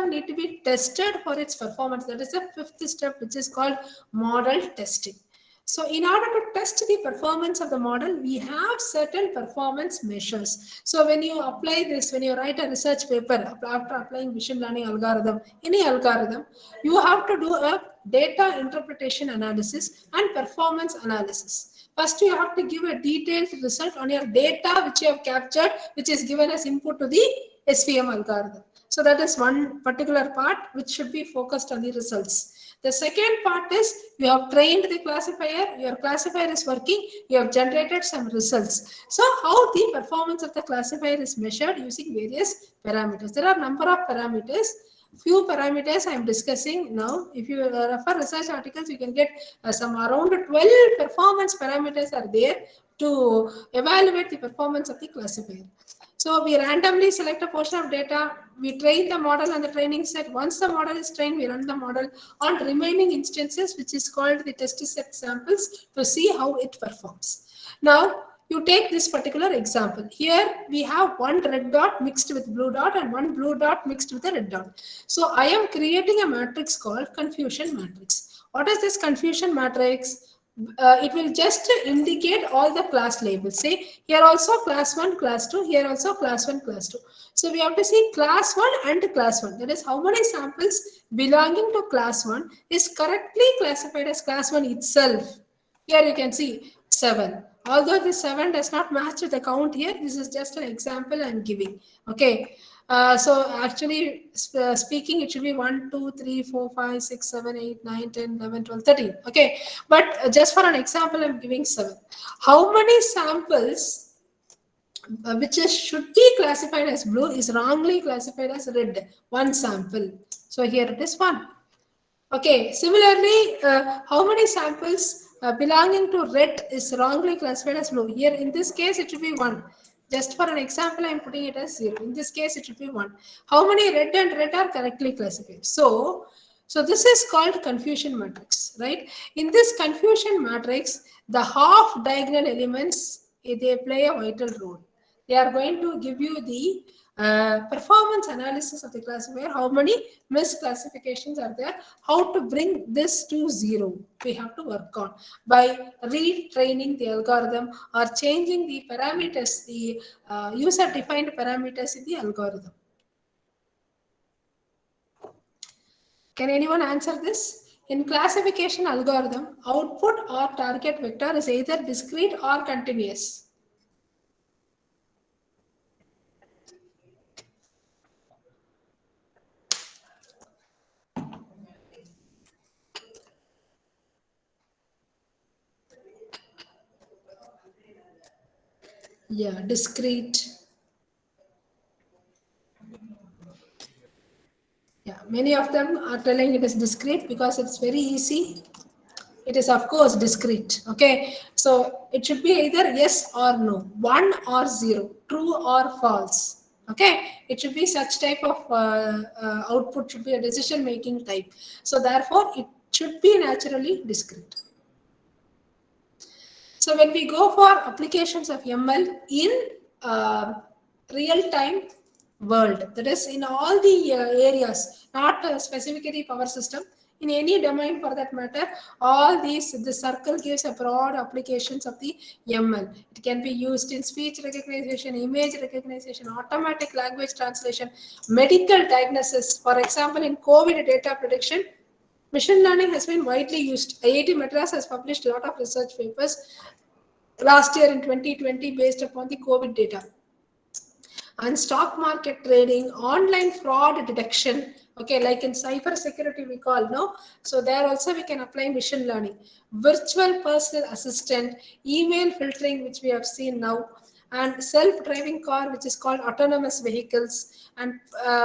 need to be tested for its performance. That is the fifth step, which is called model testing. So in order to test the performance of the model, we have certain performance measures. So when you apply this, when you write a research paper after applying machine learning algorithm, any algorithm, you have to do a data interpretation analysis and performance analysis. First, you have to give a detailed result on your data which you have captured, which is given as input to the SVM algorithm. So that is one particular part which should be focused on the results. The second part is you have trained the classifier, your classifier is working, you have generated some results. So how the performance of the classifier is measured using various parameters. There are a number of parameters. Few parameters I am discussing now. If you refer research articles, you can get some around 12 performance parameters are there to evaluate the performance of the classifier. So we randomly select a portion of data, we train the model on the training set. Once the model is trained, we run the model on remaining instances, which is called the test set samples, to see how it performs. Now, you take this particular example. Here we have one red dot mixed with blue dot and one blue dot mixed with a red dot. So I am creating a matrix called confusion matrix. What is this confusion matrix? It will just indicate all the class labels. Say here also class 1, class 2, here also class 1, class 2. So we have to see class 1 and class 1. That is how many samples belonging to class 1 is correctly classified as class 1 itself. Here you can see 7. Although this 7 does not match with the count here, this is just an example I am giving. Okay. So actually speaking, it should be 1, 2, 3, 4, 5, 6, 7, 8, 9, 10, 11, 12, 13. Okay. But just for an example, I'm giving 7. How many samples which should be classified as blue is wrongly classified as red? One sample. So here it is 1. Okay. Similarly, how many samples belonging to red is wrongly classified as blue? Here in this case, it should be 1. Just for an example, I am putting it as 0. In this case, it should be 1. How many red and red are correctly classified? So this is called confusion matrix, right? In this confusion matrix, the half diagonal elements, they play a vital role. They are going to give you the performance analysis of the classifier, how many misclassifications are there, how to bring this to 0. We have to work on by retraining the algorithm or changing the parameters, the user-defined parameters in the algorithm. Can anyone answer this? In classification algorithm, output or target vector is either discrete or continuous. Yeah, discrete. Yeah, many of them are telling it is discrete because it's very easy. It is of course discrete. Okay, so it should be either yes or no, 1 or 0, true or false. Okay, it should be such type of output should be a decision making type. So therefore, it should be naturally discrete. So when we go for applications of ML in real-time world, that is in all the areas, not specifically power system, in any domain for that matter, all these, the circle gives a broad applications of the ML. It can be used in speech recognition, image recognition, automatic language translation, medical diagnosis. For example, in COVID data prediction, machine learning has been widely used. IIT Madras has published a lot of research papers last year in 2020 based upon the COVID data. And stock market trading, online fraud detection, okay, like in cyber security we call, no? So there also we can apply machine learning. Virtual personal assistant, email filtering, which we have seen now, and self-driving car, which is called autonomous vehicles, and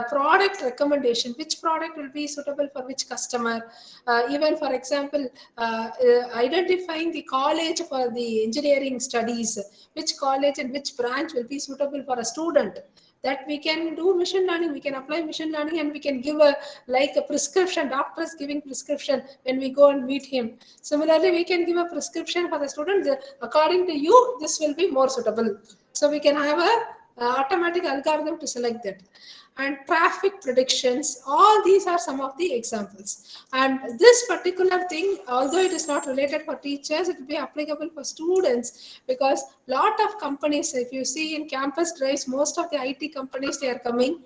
product recommendation, which product will be suitable for which customer. Even for example, identifying the college for the engineering studies, which college and which branch will be suitable for a student, that we can do machine learning. We can apply machine learning and we can give a like a prescription, doctors giving prescription when we go and meet him. Similarly, we can give a prescription for the student, according to you this will be more suitable. So we can have a automatic algorithm to select that. And traffic predictions, all these are some of the examples. And this particular thing, although it is not related for teachers, it will be applicable for students, because lot of companies, if you see in campus drives, most of the IT companies, they are coming,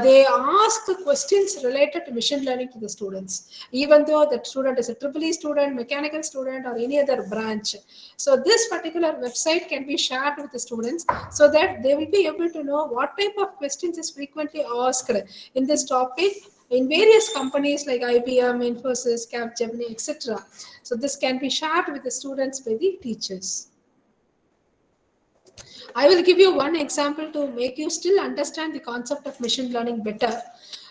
they ask questions related to machine learning to the students, even though the student is a EEE student, mechanical student, or any other branch. So this particular website can be shared with the students so that they will be able to know what type of questions is frequently asked in this topic in various companies like IBM, Infosys, Capgemini, etc. So this can be shared with the students by the teachers. I will give you one example to make you still understand the concept of machine learning better.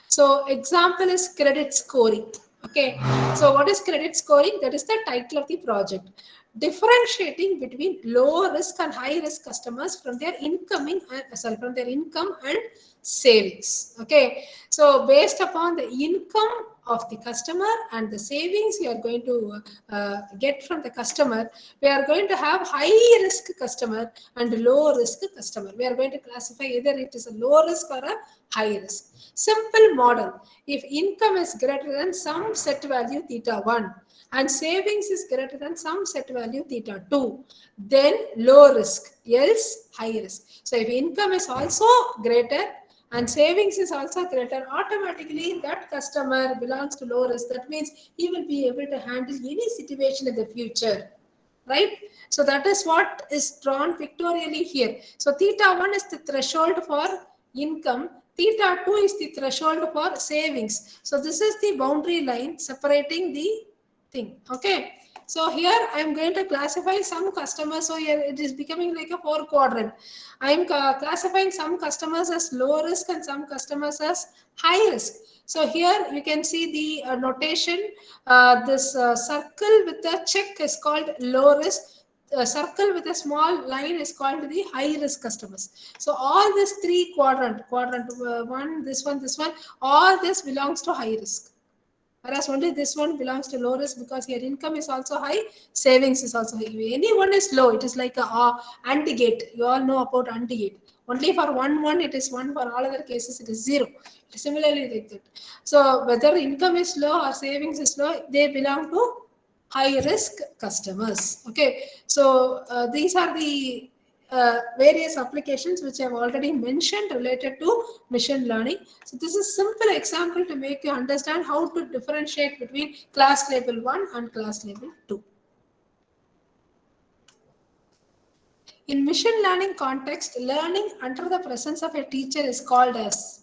So example is credit scoring. Okay, so what is credit scoring? That is the title of the project. Differentiating between low risk and high risk customers from their from their income and savings. Okay, so based upon the income of the customer and the savings you are going to get from the customer, we are going to have high risk customer and low risk customer. We are going to classify either it is a low risk or a high risk. Simple model: if income is greater than some set value theta 1 and savings is greater than some set value theta 2, then low risk, else high risk. So if income is also greater and savings is also greater, automatically that customer belongs to low risk. That means he will be able to handle any situation in the future, right? So that is what is drawn pictorially here. So theta 1 is the threshold for income, theta 2 is the threshold for savings. So this is the boundary line separating the thing. Okay, so here I am going to classify some customers. So here it is becoming like a 4 quadrant. I am classifying some customers as low risk and some customers as high risk. So here you can see the notation. This circle with the check is called low risk. Circle with a small line is called the high risk customers. So all these 3 quadrant 1, this one, all this belongs to high risk. Whereas only this one belongs to low risk because your income is also high, savings is also high. If any one is low, it is like a AND gate. You all know about AND gate. Only for one it is 1, for all other cases it is 0. Similarly like that. So whether income is low or savings is low, they belong to high risk customers. Okay, so these are the various applications which I have already mentioned related to machine learning. So this is simple example to make you understand how to differentiate between class label 1 and class label 2. In machine learning context, learning under the presence of a teacher is called as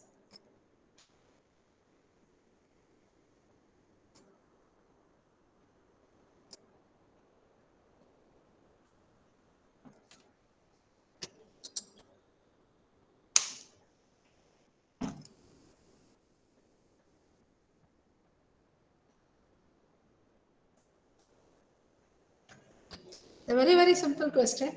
a very, very simple question.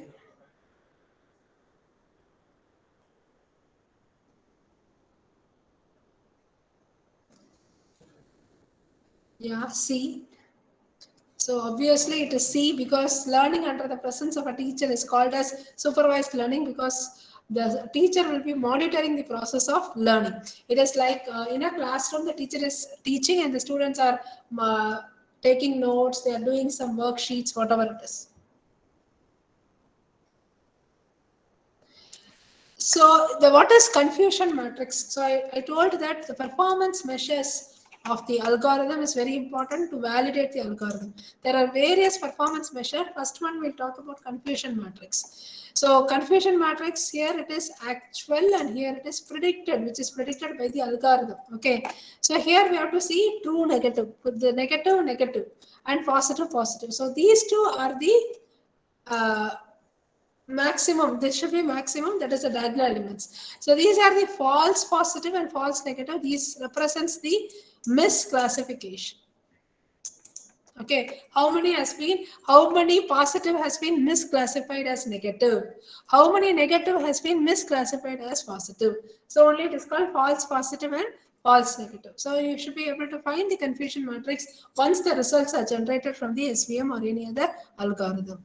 Yeah, C. So obviously it is C, because learning under the presence of a teacher is called as supervised learning, because the teacher will be monitoring the process of learning. It is like in a classroom, the teacher is teaching and the students are taking notes, they are doing some worksheets, whatever it is. So what is confusion matrix? So I told that the performance measures of the algorithm is very important to validate the algorithm. There are various performance measures. First one we'll talk about confusion matrix. So confusion matrix, here it is actual and here it is predicted, which is predicted by the algorithm. Okay. So here we have to see true negative, with the negative negative and positive positive. So these two are the maximum. This should be maximum, that is the diagonal elements. So these are the false positive and false negative. These represents the misclassification. Okay, how many positive has been misclassified as negative, how many negative has been misclassified as positive. So only it is called false positive and false negative. So you should be able to find the confusion matrix once the results are generated from the SVM or any other algorithm.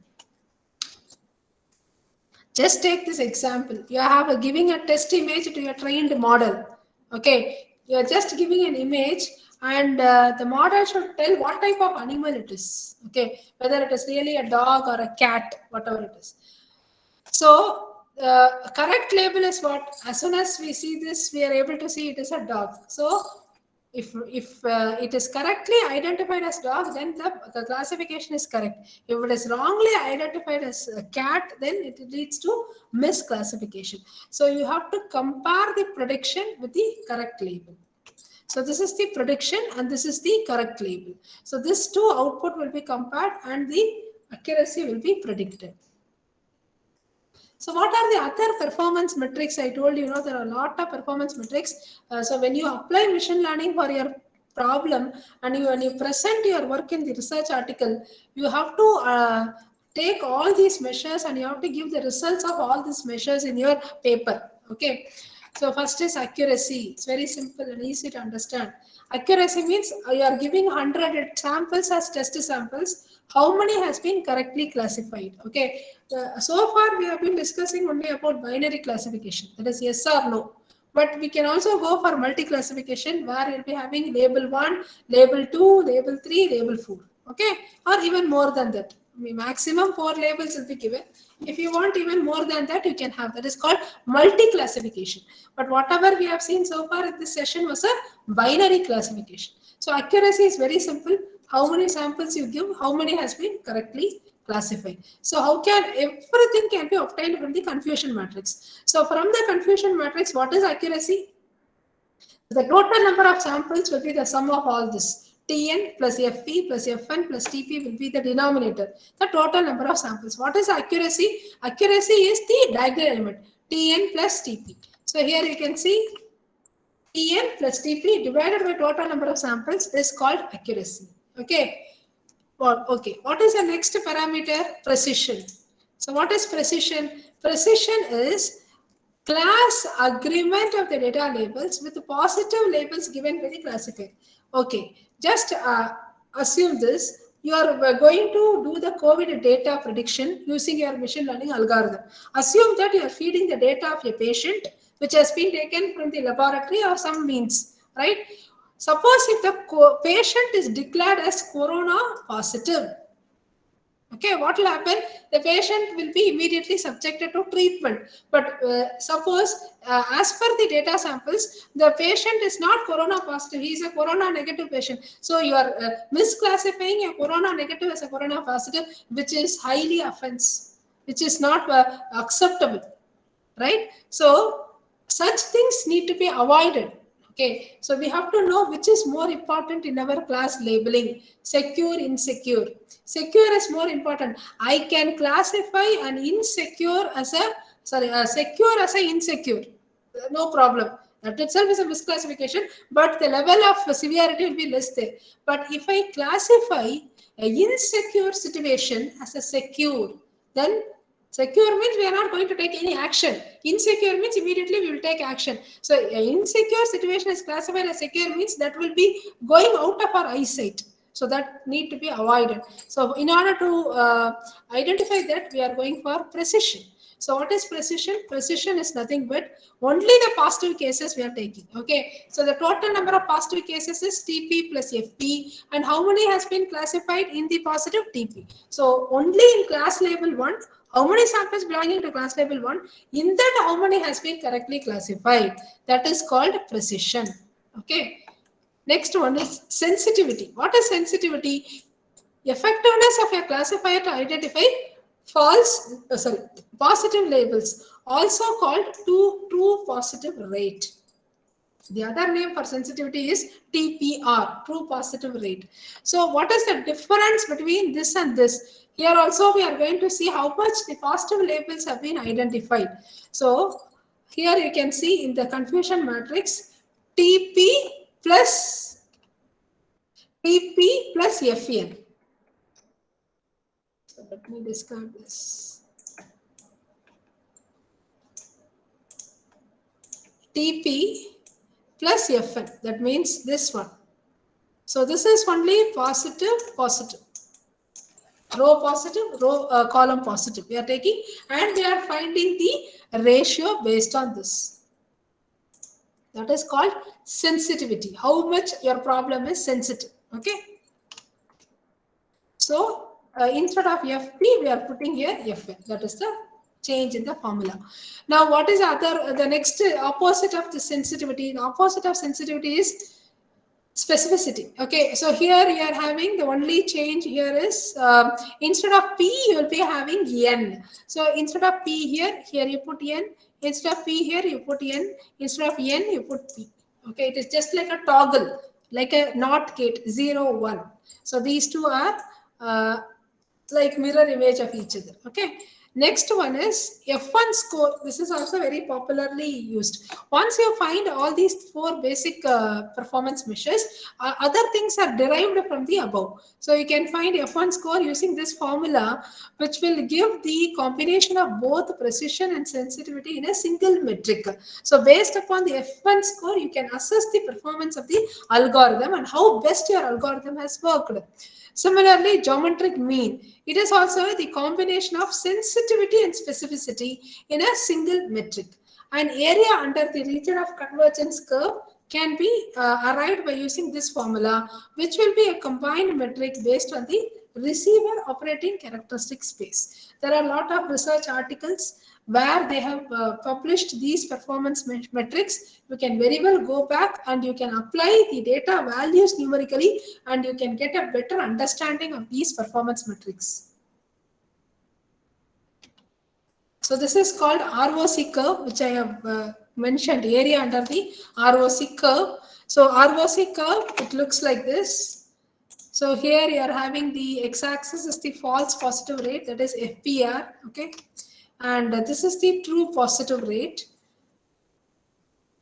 Just take this example. You have giving a test image to your trained model. Okay, you are just giving an image, and the model should tell what type of animal it is. Okay, whether it is really a dog or a cat, whatever it is. So correct label is what? As soon as we see this, we are able to see it is a dog. So if it is correctly identified as dog, then the classification is correct. If it is wrongly identified as a cat, then it leads to misclassification. So you have to compare the prediction with the correct label. So this is the prediction and this is the correct label. So these two output will be compared and the accuracy will be predicted. So what are the other performance metrics? I told you, there are a lot of performance metrics. So when you apply machine learning for your problem and when you present your work in the research article, you have to take all these measures and you have to give the results of all these measures in your paper. Okay. So first is accuracy. It's very simple and easy to understand. Accuracy means you are giving 100 samples as test samples. How many has been correctly classified? Okay. So far we have been discussing only about binary classification, that is yes or no. But we can also go for multi-classification where you'll be having label 1, label 2, label 3, label 4. Okay. Or even more than that. Maximum 4 labels will be given. If you want even more than that, you can have. That is called multi-classification. But whatever we have seen so far in this session was a binary classification. So accuracy is very simple. How many samples you give, how many has been correctly classified. So how can everything can be obtained from the confusion matrix. So from the confusion matrix, what is accuracy? The total number of samples will be the sum of all this. Tn plus Fp plus Fn plus Tp will be the denominator, the total number of samples. What is accuracy? Accuracy is the diagonal element, Tn plus Tp. So here you can see Tn plus Tp divided by total number of samples is called accuracy. Okay. Well, okay. What is the next parameter? Precision. So what is precision? Precision is class agreement of the data labels with the positive labels given by the classifier. Okay, just assume this. You are going to do the COVID data prediction using your machine learning algorithm. Assume that you are feeding the data of a patient which has been taken from the laboratory or some means, right? Suppose if the patient is declared as corona positive, Okay, what will happen? The patient will be immediately subjected to treatment. But suppose, as per the data samples, the patient is not corona positive, he is a corona negative patient. So you are misclassifying a corona negative as a corona positive, which is highly offense, which is not acceptable, right? So such things need to be avoided. Okay, so we have to know which is more important in our class labeling: secure, insecure. Secure is more important. I can classify an insecure as a secure as a insecure. No problem. That itself is a misclassification, but the level of severity will be less there. But if I classify a insecure situation as a secure, then secure means we are not going to take any action. Insecure means immediately we will take action. So an insecure situation is classified as secure means that will be going out of our eyesight. So that need to be avoided. So in order to identify that, we are going for precision. So what is precision? Precision is nothing but only the positive cases we are taking. Okay. So the total number of positive cases is TP plus FP, and how many has been classified in the positive TP. So only in class label 1, how many samples belonging to class label 1, in that how many has been correctly classified. That is called precision. Okay. Next one is sensitivity. What is sensitivity? Effectiveness of a classifier to identify positive labels, also called true positive rate. The other name for sensitivity is TPR, true positive rate. So what is the difference between this and this? Here also we are going to see how much the positive labels have been identified. So here you can see in the confusion matrix, TP plus FN. So let me discard this. TP plus Fn, that means this one. So this is only positive, row positive, row column positive. We are taking and we are finding the ratio based on this. That is called sensitivity. How much your problem is sensitive. Okay. So instead of FP, we are putting here Fn. That is the change in the formula. Now, what is the next opposite of the sensitivity? The opposite of sensitivity is specificity. Okay, so here you are having the only change here is instead of P, you will be having N. So instead of P here you put N. Instead of P here, you put N. Instead of N, you put P. Okay, it is just like a toggle, like a NOT gate, 0, 1. So these two are like mirror image of each other. Okay. Next one is F1 score. This is also very popularly used. Once you find all these 4 basic performance measures, other things are derived from the above. So you can find F1 score using this formula, which will give the combination of both precision and sensitivity in a single metric. So based upon the F1 score, you can assess the performance of the algorithm and how best your algorithm has worked. Similarly, geometric mean. It is also the combination of sensitivity and specificity in a single metric. An area under the region of convergence curve can be arrived by using this formula, which will be a combined metric based on the receiver operating characteristic space. There are a lot of research articles where they have published these performance metrics. You can very well go back and you can apply the data values numerically and you can get a better understanding of these performance metrics. So this is called ROC curve, which I have mentioned, area under the ROC curve. So ROC curve, it looks like this. So here you are having the x-axis is the false positive rate, that is FPR, okay? And this is the true positive rate.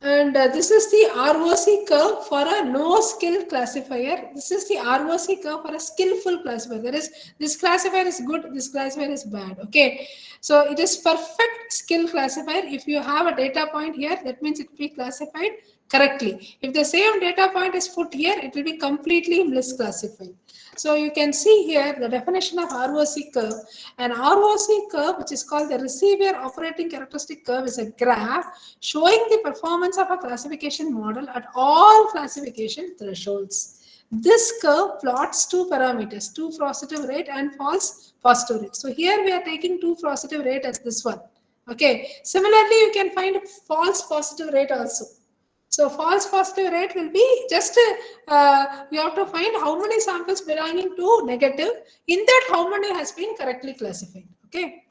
And this is the ROC curve for a no skill classifier. This is the ROC curve for a skillful classifier. That is, this classifier is good, this classifier is bad. Okay. So it is perfect skill classifier. If you have a data point here, that means it will be classified correctly. If the same data point is put here, it will be completely misclassified. So you can see here the definition of ROC curve. An ROC curve, which is called the receiver operating characteristic curve, is a graph showing the performance of a classification model at all classification thresholds. This curve plots two parameters, true positive rate and false positive rate. So here we are taking true positive rate as this one. Okay. Similarly, you can find false positive rate also. So false positive rate will be just you have to find how many samples belonging to negative. In that, how many has been correctly classified. Okay.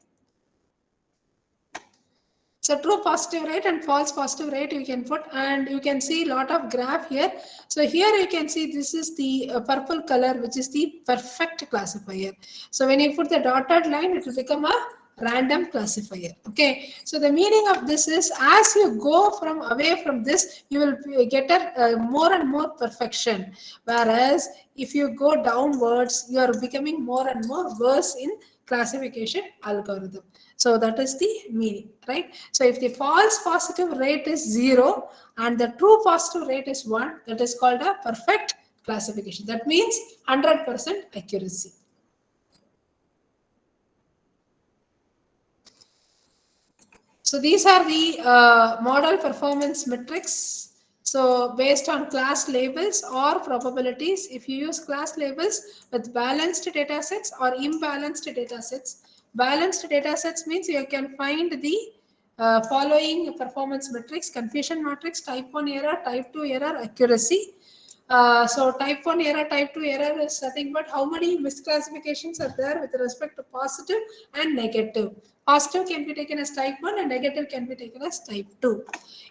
So true positive rate and false positive rate you can put, and you can see a lot of graph here. So here you can see this is the purple color, which is the perfect classifier. So when you put the dotted line, it will become a random classifier. Okay. So the meaning of this is, as you go from away from this, you will get a more and more perfection. Whereas if you go downwards, you are becoming more and more worse in classification algorithm. So that is the meaning, right? So if the false positive rate is 0 and the true positive rate is 1, that is called a perfect classification. That means 100% accuracy. So these are the model performance metrics. So based on class labels or probabilities, if you use class labels with balanced data sets or imbalanced data sets, balanced data sets means you can find the following performance metrics: confusion matrix, type 1 error, type 2 error, accuracy. So type 1 error, type 2 error is nothing but how many misclassifications are there with respect to positive and negative. Positive can be taken as type 1 and negative can be taken as type 2.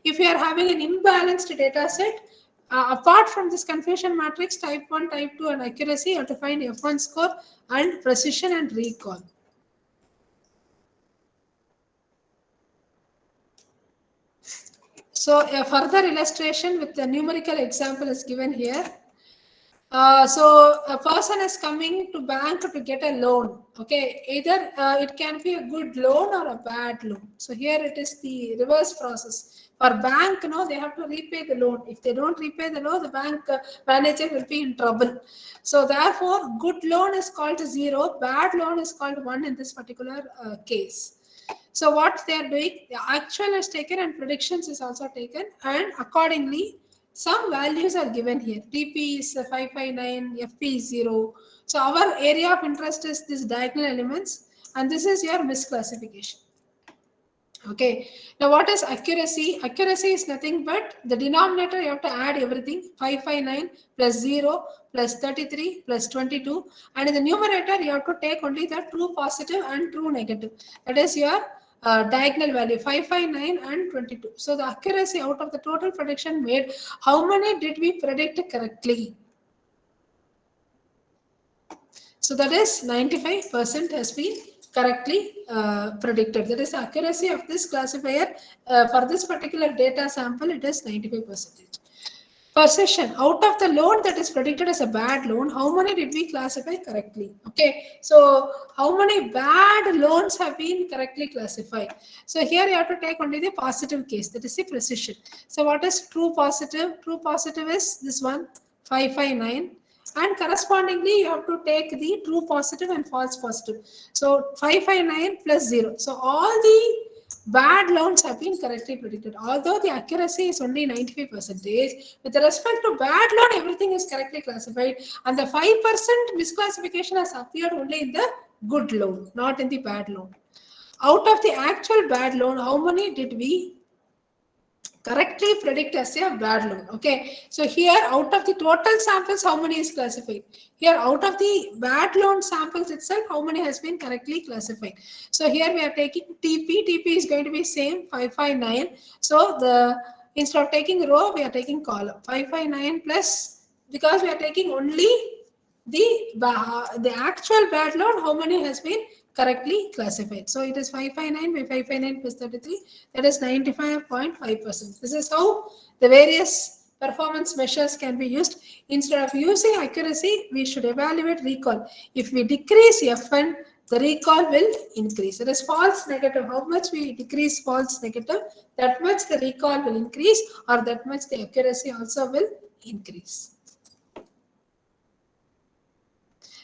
If you are having an imbalanced data set, apart from this confusion matrix, type 1, type 2 and accuracy, you have to find F1 score and precision and recall. So a further illustration with the numerical example is given here. So a person is coming to bank to get a loan. Okay, either it can be a good loan or a bad loan. So here it is the reverse process. For bank, they have to repay the loan. If they don't repay the loan, the bank manager will be in trouble. So therefore, good loan is called 0, bad loan is called 1 in this particular case. So what they are doing, the actual is taken and predictions is also taken, and accordingly, some values are given here. TP is 559, FP is 0. So our area of interest is this diagonal elements, and this is your misclassification. Okay. Now what is accuracy? Accuracy is nothing but the denominator, you have to add everything. 559 plus 0 plus 33 plus 22. And in the numerator, you have to take only the true positive and true negative. That is your diagonal value 559 and 22. So the accuracy out of the total prediction made, how many did we predict correctly? So that is 95% has been correctly predicted. That is the accuracy of this classifier for this particular data sample. It is 95%. Precision, out of the loan that is predicted as a bad loan, how many did we classify correctly? Okay, so how many bad loans have been correctly classified? So here you have to take only the positive case, that is the precision. So what is true positive? True positive is this one, 559. And correspondingly, you have to take the true positive and false positive. So 559 plus 0. So all the bad loans have been correctly predicted. Although the accuracy is only 95%, with respect to bad loan, everything is correctly classified. And the 5% misclassification has appeared only in the good loan, not in the bad loan. Out of the actual bad loan, how many did we correctly predict as a bad loan? Okay, so here out of the total samples, how many is classified? Here out of the bad loan samples itself, how many has been correctly classified? So here we are taking TP. TP is going to be same 559. So the instead of taking row, we are taking column 559 plus, because we are taking only the actual bad loan, how many has been correctly classified. So it is 559 by 559 plus 33, that is 95.5%. This is how the various performance measures can be used. Instead of using accuracy, we should evaluate recall. If we decrease F1, the recall will increase. That is false negative. How much we decrease false negative, that much the recall will increase, or that much the accuracy also will increase.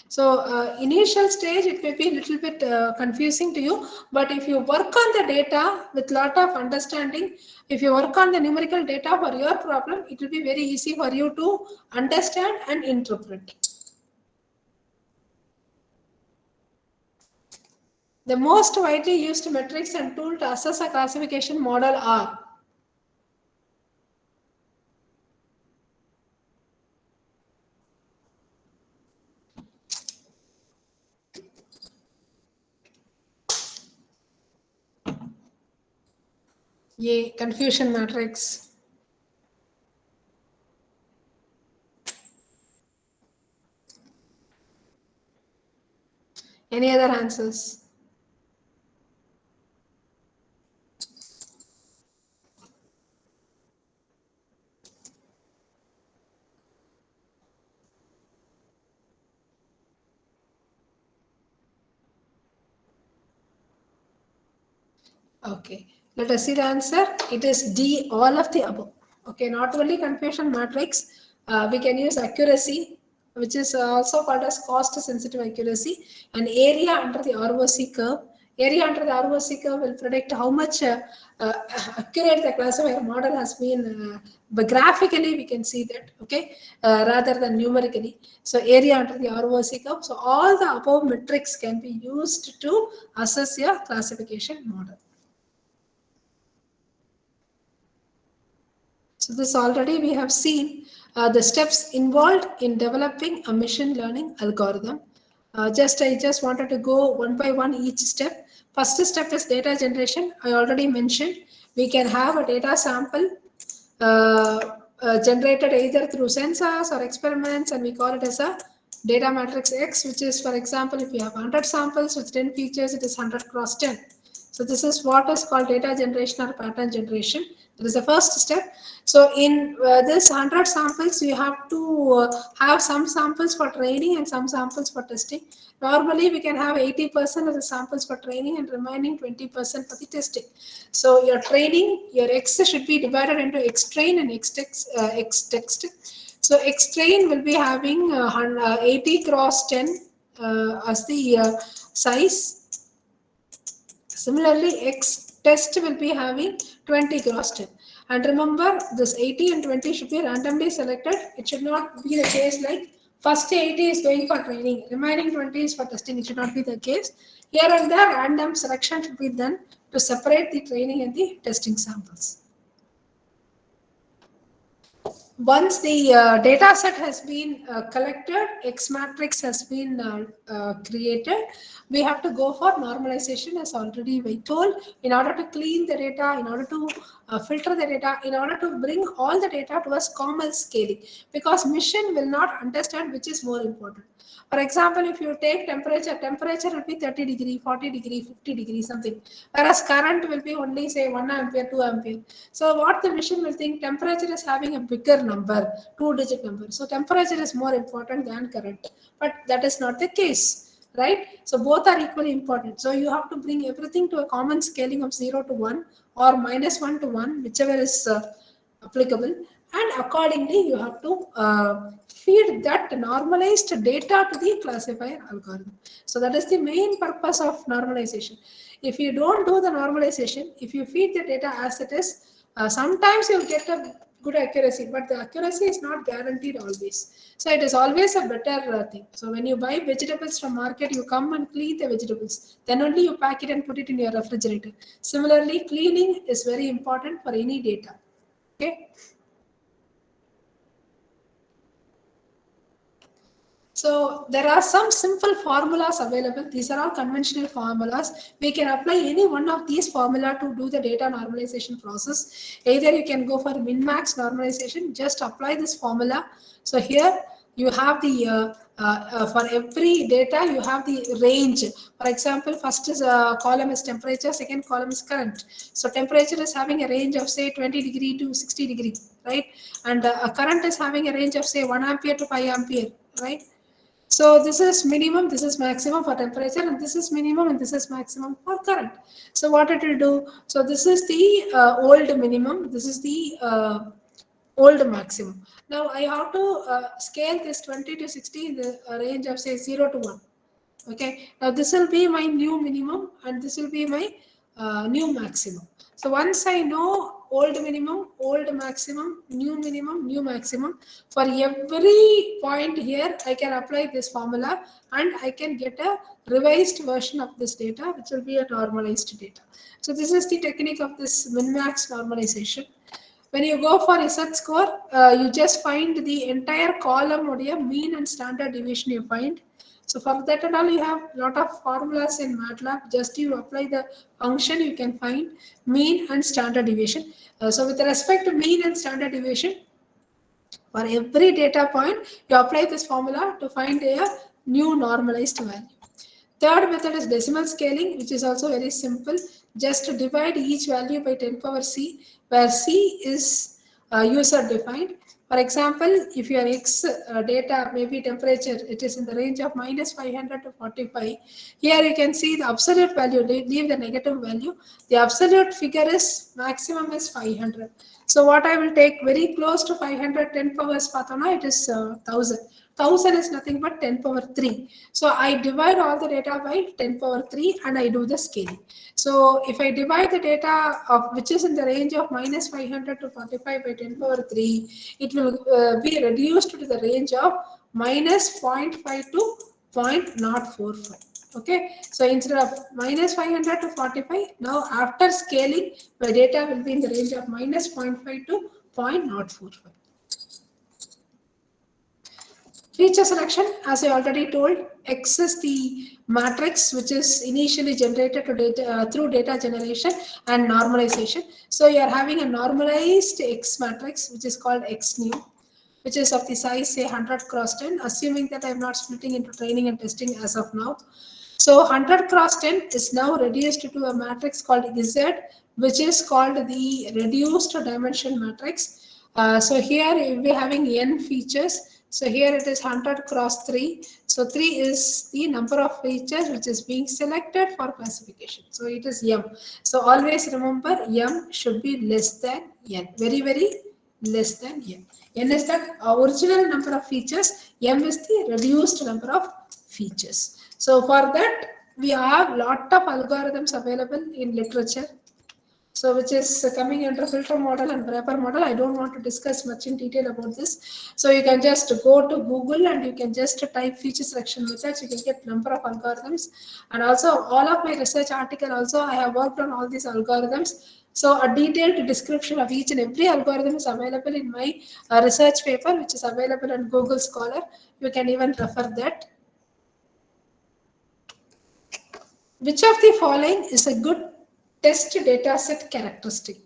So initial stage, it may be a little bit confusing to you, but if you work on the data with lot of understanding, if you work on the numerical data for your problem, it will be very easy for you to understand and interpret. The most widely used metrics and tool to assess a classification model are A. Confusion matrix. Any other answers? Okay, let us see the answer. It is D, all of the above. Okay, not only confusion matrix, we can use accuracy, which is also called as cost sensitive accuracy, and area under the ROC curve. Area under the ROC curve will predict how much accurate the classifier model has been. But graphically, we can see that, okay, rather than numerically. So area under the ROC curve. So all the above metrics can be used to assess your classification model. So this already we have seen the steps involved in developing a machine learning algorithm. I just wanted to go one by one each step. First step is data generation. I already mentioned we can have a data sample generated either through sensors or experiments, and we call it as a data matrix X, which is, for example, if you have 100 samples with 10 features, it is 100 cross 10. So this is what is called data generation or pattern generation. That is the first step. So in this 100 samples, you have to have some samples for training and some samples for testing. Normally, we can have 80% of the samples for training and remaining 20% for the testing. So your training, your X should be divided into X train and X text. So X train will be having 80 cross 10 as the size. Similarly, X test will be having 20 cross 10. And remember, this 80 and 20 should be randomly selected. It should not be the case like first 80 is going for training, remaining 20 is for testing. It should not be the case. Here and there, random selection should be done to separate the training and the testing samples. Once the data set has been collected, X matrix has been created, we have to go for normalization, as already we told, in order to clean the data, in order to filter the data, in order to bring all the data to a common scaling, because machine will not understand which is more important. For example, if you take temperature will be 30 degree, 40 degree, 50 degree, something. Whereas current will be only say 1 ampere, 2 ampere. So what the machine will think, temperature is having a bigger number, 2-digit number. So temperature is more important than current. But that is not the case, right? So both are equally important. So you have to bring everything to a common scaling of 0 to 1 or -1 to 1, whichever is applicable. And accordingly, you have to feed that normalized data to the classifier algorithm. So that is the main purpose of normalization. If you don't do the normalization, if you feed the data as it is, sometimes you'll get a good accuracy, but the accuracy is not guaranteed always. So it is always a better thing. So when you buy vegetables from market, you come and clean the vegetables. Then only you pack it and put it in your refrigerator. Similarly, cleaning is very important for any data. Okay. So there are some simple formulas available. These are all conventional formulas. We can apply any one of these formula to do the data normalization process. Either you can go for min-max normalization, just apply this formula. So here you have the, for every data, you have the range. For example, first is column is temperature, second column is current. So temperature is having a range of say 20 degree to 60 degree, right? And current is having a range of say 1 ampere to 5 ampere, right? So this is minimum, this is maximum for temperature, and this is minimum and this is maximum for current. So what it will do? So this is the old minimum. This is the old maximum. Now I have to scale this 20 to 60 in the range of say 0 to 1. Okay, now this will be my new minimum and this will be my new maximum. So once I know old minimum, old maximum, new maximum, for every point here I can apply this formula and I can get a revised version of this data which will be a normalized data. So this is the technique of this min-max normalization. When you go for Z score, you just find the entire column or mean and standard deviation you find. So for that and all, you have a lot of formulas in MATLAB. Just you apply the function, you can find mean and standard deviation. So with respect to mean and standard deviation, for every data point, you apply this formula to find a new normalized value. Third method is decimal scaling, which is also very simple. Just to divide each value by 10 power c, where c is user defined. For example, if your x data, maybe temperature, it is in the range of minus 500 to 45. Here you can see the absolute value, leave the negative value. The absolute figure is maximum is 500. So what I will take very close to 500, 10 powers, it is 1000. 1000 is nothing but 10 power 3. So I divide all the data by 10 power 3 and I do the scaling. So if I divide the data of which is in the range of minus 500 to 45 by 10 power 3, it will be reduced to the range of minus 0.5 to 0.045. Okay, so instead of minus 500 to 45, now after scaling, my data will be in the range of minus 0.5 to 0.045. Feature selection, as I already told, X is the matrix which is initially generated to data, through data generation and normalization. So you are having a normalized X matrix which is called X new, which is of the size say 100 cross 10, assuming that I am not splitting into training and testing as of now. So 100 cross 10 is now reduced to a matrix called Z, which is called the reduced dimension matrix. So here we will be having n features. So here it is 100 cross 3. So 3 is the number of features which is being selected for classification. So it is m. So always remember m should be less than n. Very, very less than n. N is the original number of features. M is the reduced number of features. So for that, we have lot of algorithms available in literature. So which is coming under filter model and wrapper model. I don't want to discuss much in detail about this. So you can just go to Google and you can just type feature selection methods. You can get number of algorithms. And also all of my research article also, I have worked on all these algorithms. So a detailed description of each and every algorithm is available in my research paper, which is available on Google Scholar. You can even refer that. Which of the following is a good test data set characteristic?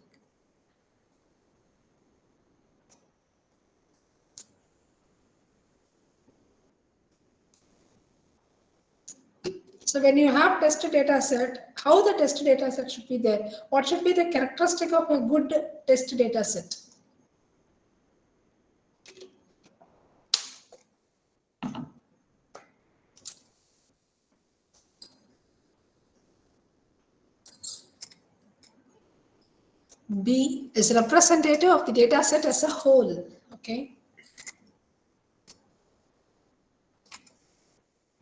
So when you have test data set, how the test data set should be there? What should be the characteristic of a good test data set? B is representative of the data set as a whole. Okay.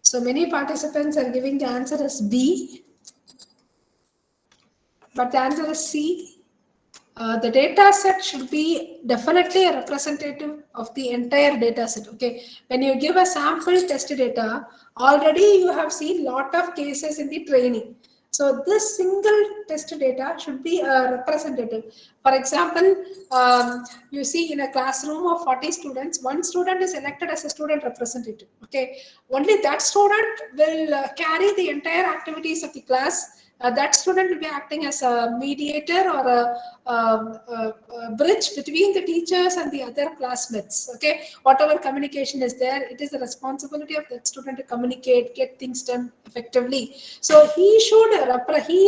So many participants are giving the answer as B, but the answer is C. The data set should be definitely a representative of the entire data set. Okay. When you give a sample test data, already you have seen lot of cases in the training. So this single test data should be a representative. For example, you see in a classroom of 40 students, one student is elected as a student representative. Okay, only that student will carry the entire activities of the class. That student will be acting as a mediator or a bridge between the teachers and the other classmates. Okay, whatever communication is there, it is the responsibility of that student to communicate, get things done effectively. So he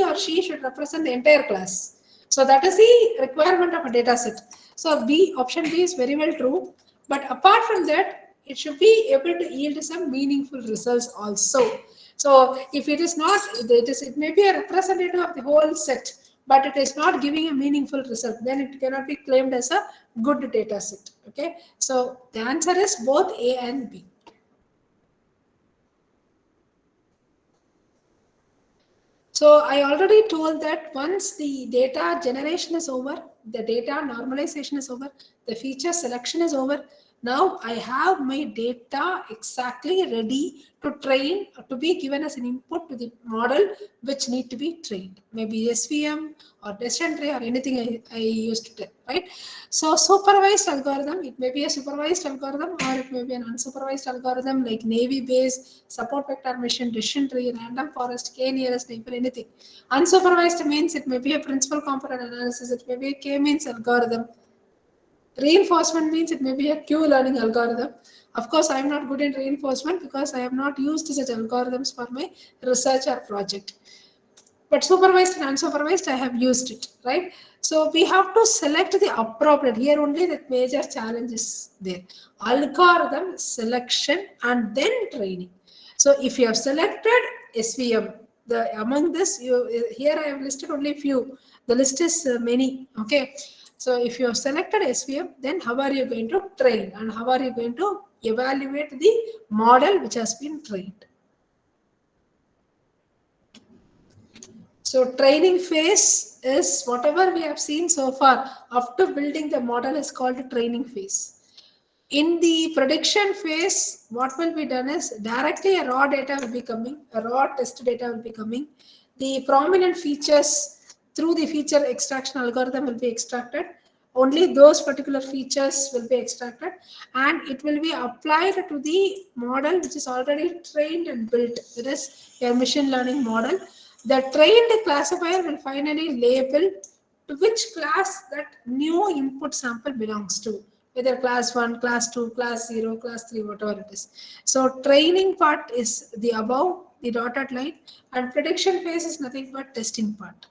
or she should represent the entire class. So that is the requirement of a data set. So B, option B is very well true. But apart from that, it should be able to yield some meaningful results also. So if it is not, it may be a representative of the whole set, but it is not giving a meaningful result, then it cannot be claimed as a good data set. Okay, so the answer is both A and B. So I already told that once the data generation is over, the data normalization is over, the feature selection is over, now I have my data exactly ready to train, to be given as an input to the model which need to be trained. Maybe SVM or decision tree or anything I used to tell, right? So supervised algorithm, it may be a supervised algorithm or it may be an unsupervised algorithm like Navy Bayes, support vector machine, decision tree, random forest, k nearest neighbor, anything. Unsupervised means it may be a principal component analysis, it may be a k-means algorithm. Reinforcement means it may be a Q-learning algorithm. Of course, I am not good in reinforcement because I have not used such algorithms for my research or project. But supervised and unsupervised, I have used it, right? So we have to select the appropriate. Here only the major challenge is there. Algorithm selection and then training. So if you have selected SVM, among this, here I have listed only few. The list is many. Okay. So if you have selected SVM, then how are you going to train and how are you going to evaluate the model which has been trained? So training phase is whatever we have seen so far after building the model is called training phase. In the prediction phase, what will be done is directly a raw data will be coming, a raw test data will be coming. The prominent features through the feature extraction algorithm will be extracted. Only those particular features will be extracted and it will be applied to the model which is already trained and built. It is your machine learning model. The trained classifier will finally label to which class that new input sample belongs to, whether class 1, class 2, class 0, class 3, whatever it is. So training part is the above, the dotted line, and prediction phase is nothing but testing part.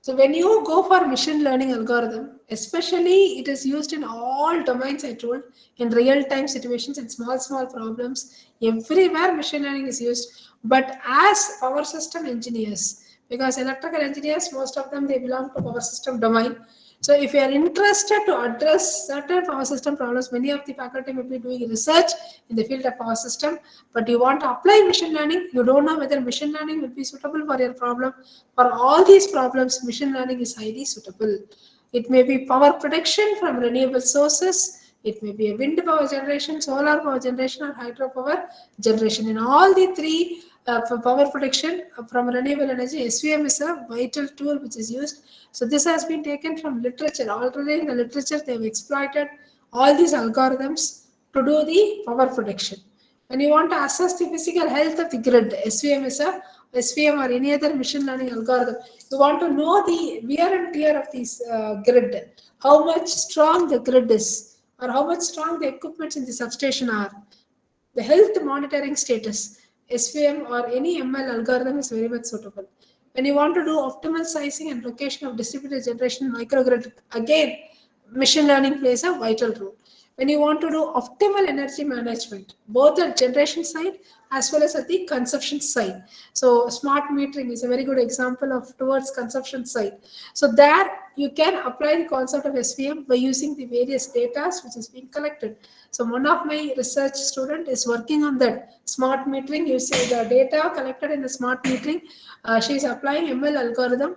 So when you go for machine learning algorithm, especially it is used in all domains I told, in real-time situations and small problems, everywhere machine learning is used. But as power system engineers, because electrical engineers, most of them, they belong to power system domain. So if you are interested to address certain power system problems, many of the faculty may be doing research in the field of power system, but you want to apply machine learning, you don't know whether machine learning will be suitable for your problem. For all these problems, machine learning is highly suitable. It may be power prediction from renewable sources, it may be a wind power generation, solar power generation, or hydropower generation. In all the three, for power prediction from renewable energy, SVM is a vital tool which is used. So this has been taken from literature. Already in the literature, they have exploited all these algorithms to do the power prediction. When you want to assess the physical health of the grid, SVM is a SVM or any other machine learning algorithm. You want to know the wear and tear of this grid, how much strong the grid is, or how much strong the equipments in the substation are. The health monitoring status, SVM or any ML algorithm is very much suitable. When you want to do optimal sizing and location of distributed generation microgrid, again, machine learning plays a vital role. When you want to do optimal energy management, both at generation side as well as at the consumption side. So smart metering is a very good example of towards consumption side. So there you can apply the concept of SVM by using the various data which is being collected. So one of my research student is working on that smart metering. You see the data collected in the smart metering. She is applying ML algorithm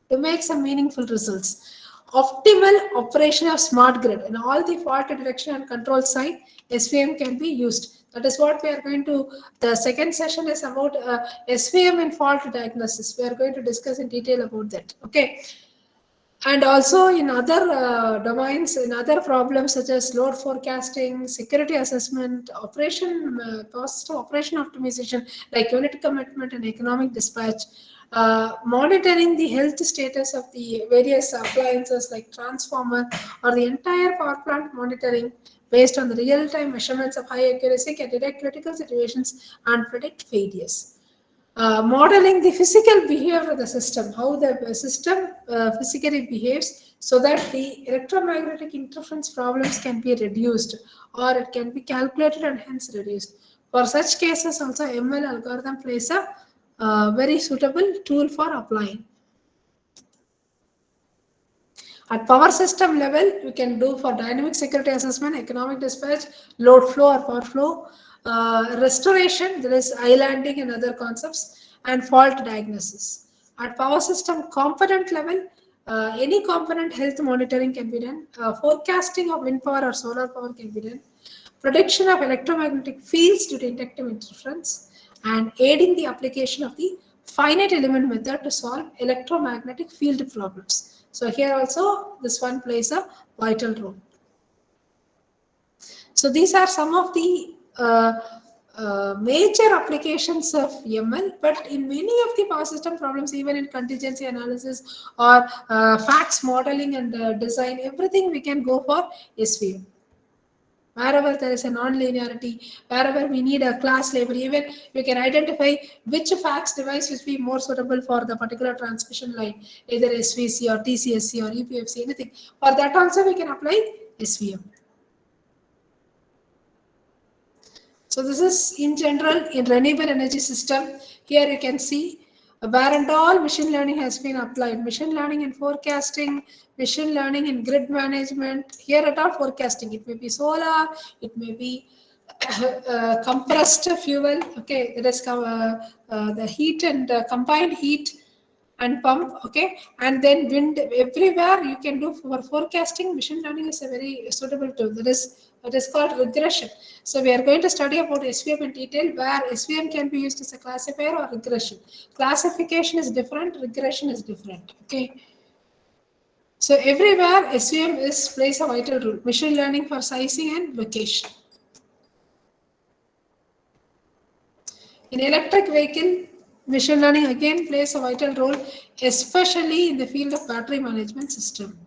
to make some meaningful results. Optimal operation of smart grid in all the fault detection and control side, SVM can be used. That is what we are going to. The second session is about SVM and fault diagnosis. We are going to discuss in detail about that. Okay. And also in other domains, in other problems such as load forecasting, security assessment, cost operation optimization, like unit commitment and economic dispatch, monitoring the health status of the various appliances like transformer or the entire power plant monitoring based on the real-time measurements of high accuracy can detect critical situations and predict failures. Modeling the physical behavior of the system, how the system physically behaves, so that the electromagnetic interference problems can be reduced or it can be calculated and hence reduced. For such cases, also ML algorithm plays a very suitable tool for applying. At power system level, you can do for dynamic security assessment, economic dispatch, load flow or power flow, restoration, there is islanding and other concepts, and fault diagnosis. At power system component level, any component health monitoring can be done, forecasting of wind power or solar power can be done, prediction of electromagnetic fields due to inductive interference, and aiding the application of the finite element method to solve electromagnetic field problems. So here also this one plays a vital role. So these are some of the major applications of ML, but in many of the power system problems, even in contingency analysis or facts modeling and design, everything we can go for SVM. Wherever there is a non-linearity, wherever we need a class label, even you can identify which fax device will be more suitable for the particular transmission line, either SVC or TCSC or EPFC, anything. For that also we can apply SVM. So this is in general in renewable energy system. Here you can see where and all machine learning has been applied. Machine learning in forecasting, machine learning in grid management. Here at all forecasting. It may be solar, it may be compressed fuel. Okay, it is the heat and combined heat and pump. Okay, and then wind. Everywhere you can do for forecasting. Machine learning is a very suitable tool. It is called regression. So we are going to study about SVM in detail, where SVM can be used as a classifier or regression. Classification is different, regression is different. Okay. So everywhere SVM plays a vital role. Machine learning for sizing and location. In electric vehicle, machine learning again plays a vital role, especially in the field of battery management system.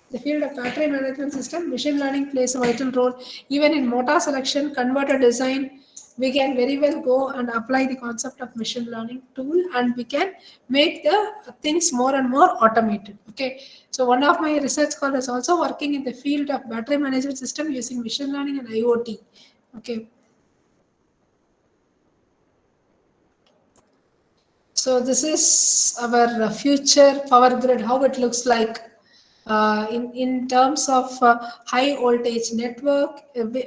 The field of battery management system, machine learning plays a vital role. Even in motor selection, converter design, we can very well go and apply the concept of machine learning tool, and we can make the things more and more automated. Okay, so one of my research scholars is also working in the field of battery management system using machine learning and IoT. Okay. So this is our future power grid, how it looks like. In terms of high voltage network,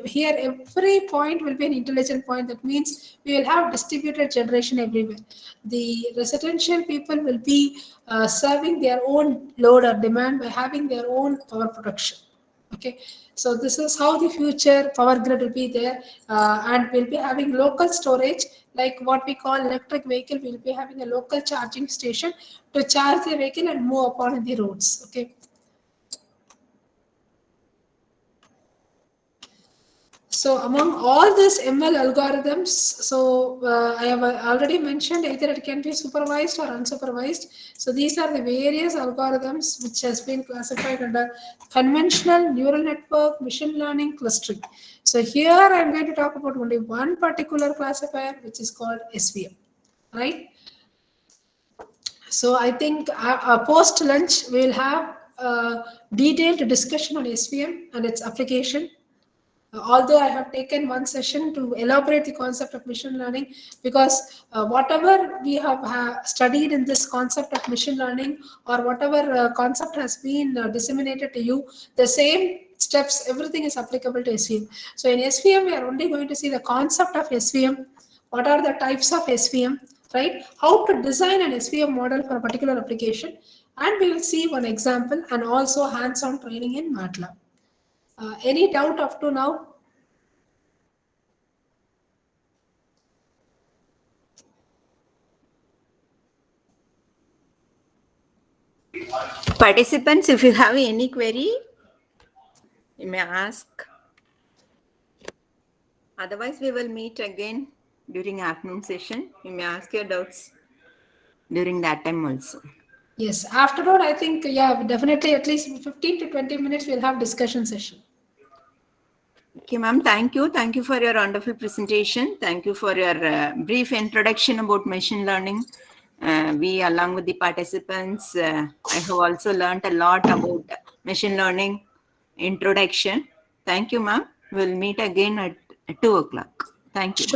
here every point will be an intelligent point. That means we will have distributed generation everywhere. The residential people will be serving their own load or demand by having their own power production. Okay, so this is how the future power grid will be there, and we'll be having local storage, like what we call electric vehicle. We'll be having a local charging station to charge the vehicle and move upon the roads. Okay. So among all these ML algorithms, so I have already mentioned either it can be supervised or unsupervised. So these are the various algorithms which has been classified under conventional neural network, machine learning, clustering. So here I am going to talk about only one particular classifier, which is called SVM, right? So I think post lunch we will have a detailed discussion on SVM and its application. Although I have taken one session to elaborate the concept of machine learning, because whatever we have studied in this concept of machine learning, or whatever concept has been disseminated to you, the same steps, everything is applicable to SVM. So in SVM, we are only going to see the concept of SVM, what are the types of SVM, right? How to design an SVM model for a particular application, and we will see one example and also hands-on training in MATLAB. Any doubt up to now? Participants, if you have any query, you may ask. Otherwise, we will meet again during afternoon session. You may ask your doubts during that time also. Yes, afternoon, I think, yeah, definitely at least 15 to 20 minutes we'll have discussion session. Okay, ma'am, thank you. Thank you for your wonderful presentation. Thank you for your brief introduction about machine learning. We, along with the participants, I have also learned a lot about machine learning introduction. Thank you, ma'am. We'll meet again at 2 o'clock. Thank you.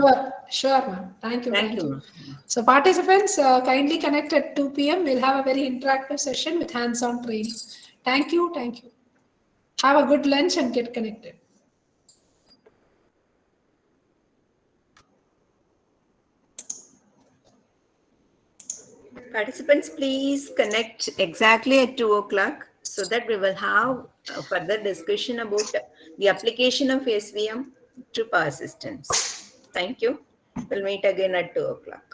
Sure, ma'am. Thank you. Thank you, ma'am. So participants, kindly connect at 2 p.m. We'll have a very interactive session with hands-on training. Thank you. Have a good lunch and get connected. Participants, please connect exactly at 2 o'clock so that we will have a further discussion about the application of SVM to power systems. Thank you. We'll meet again at 2 o'clock.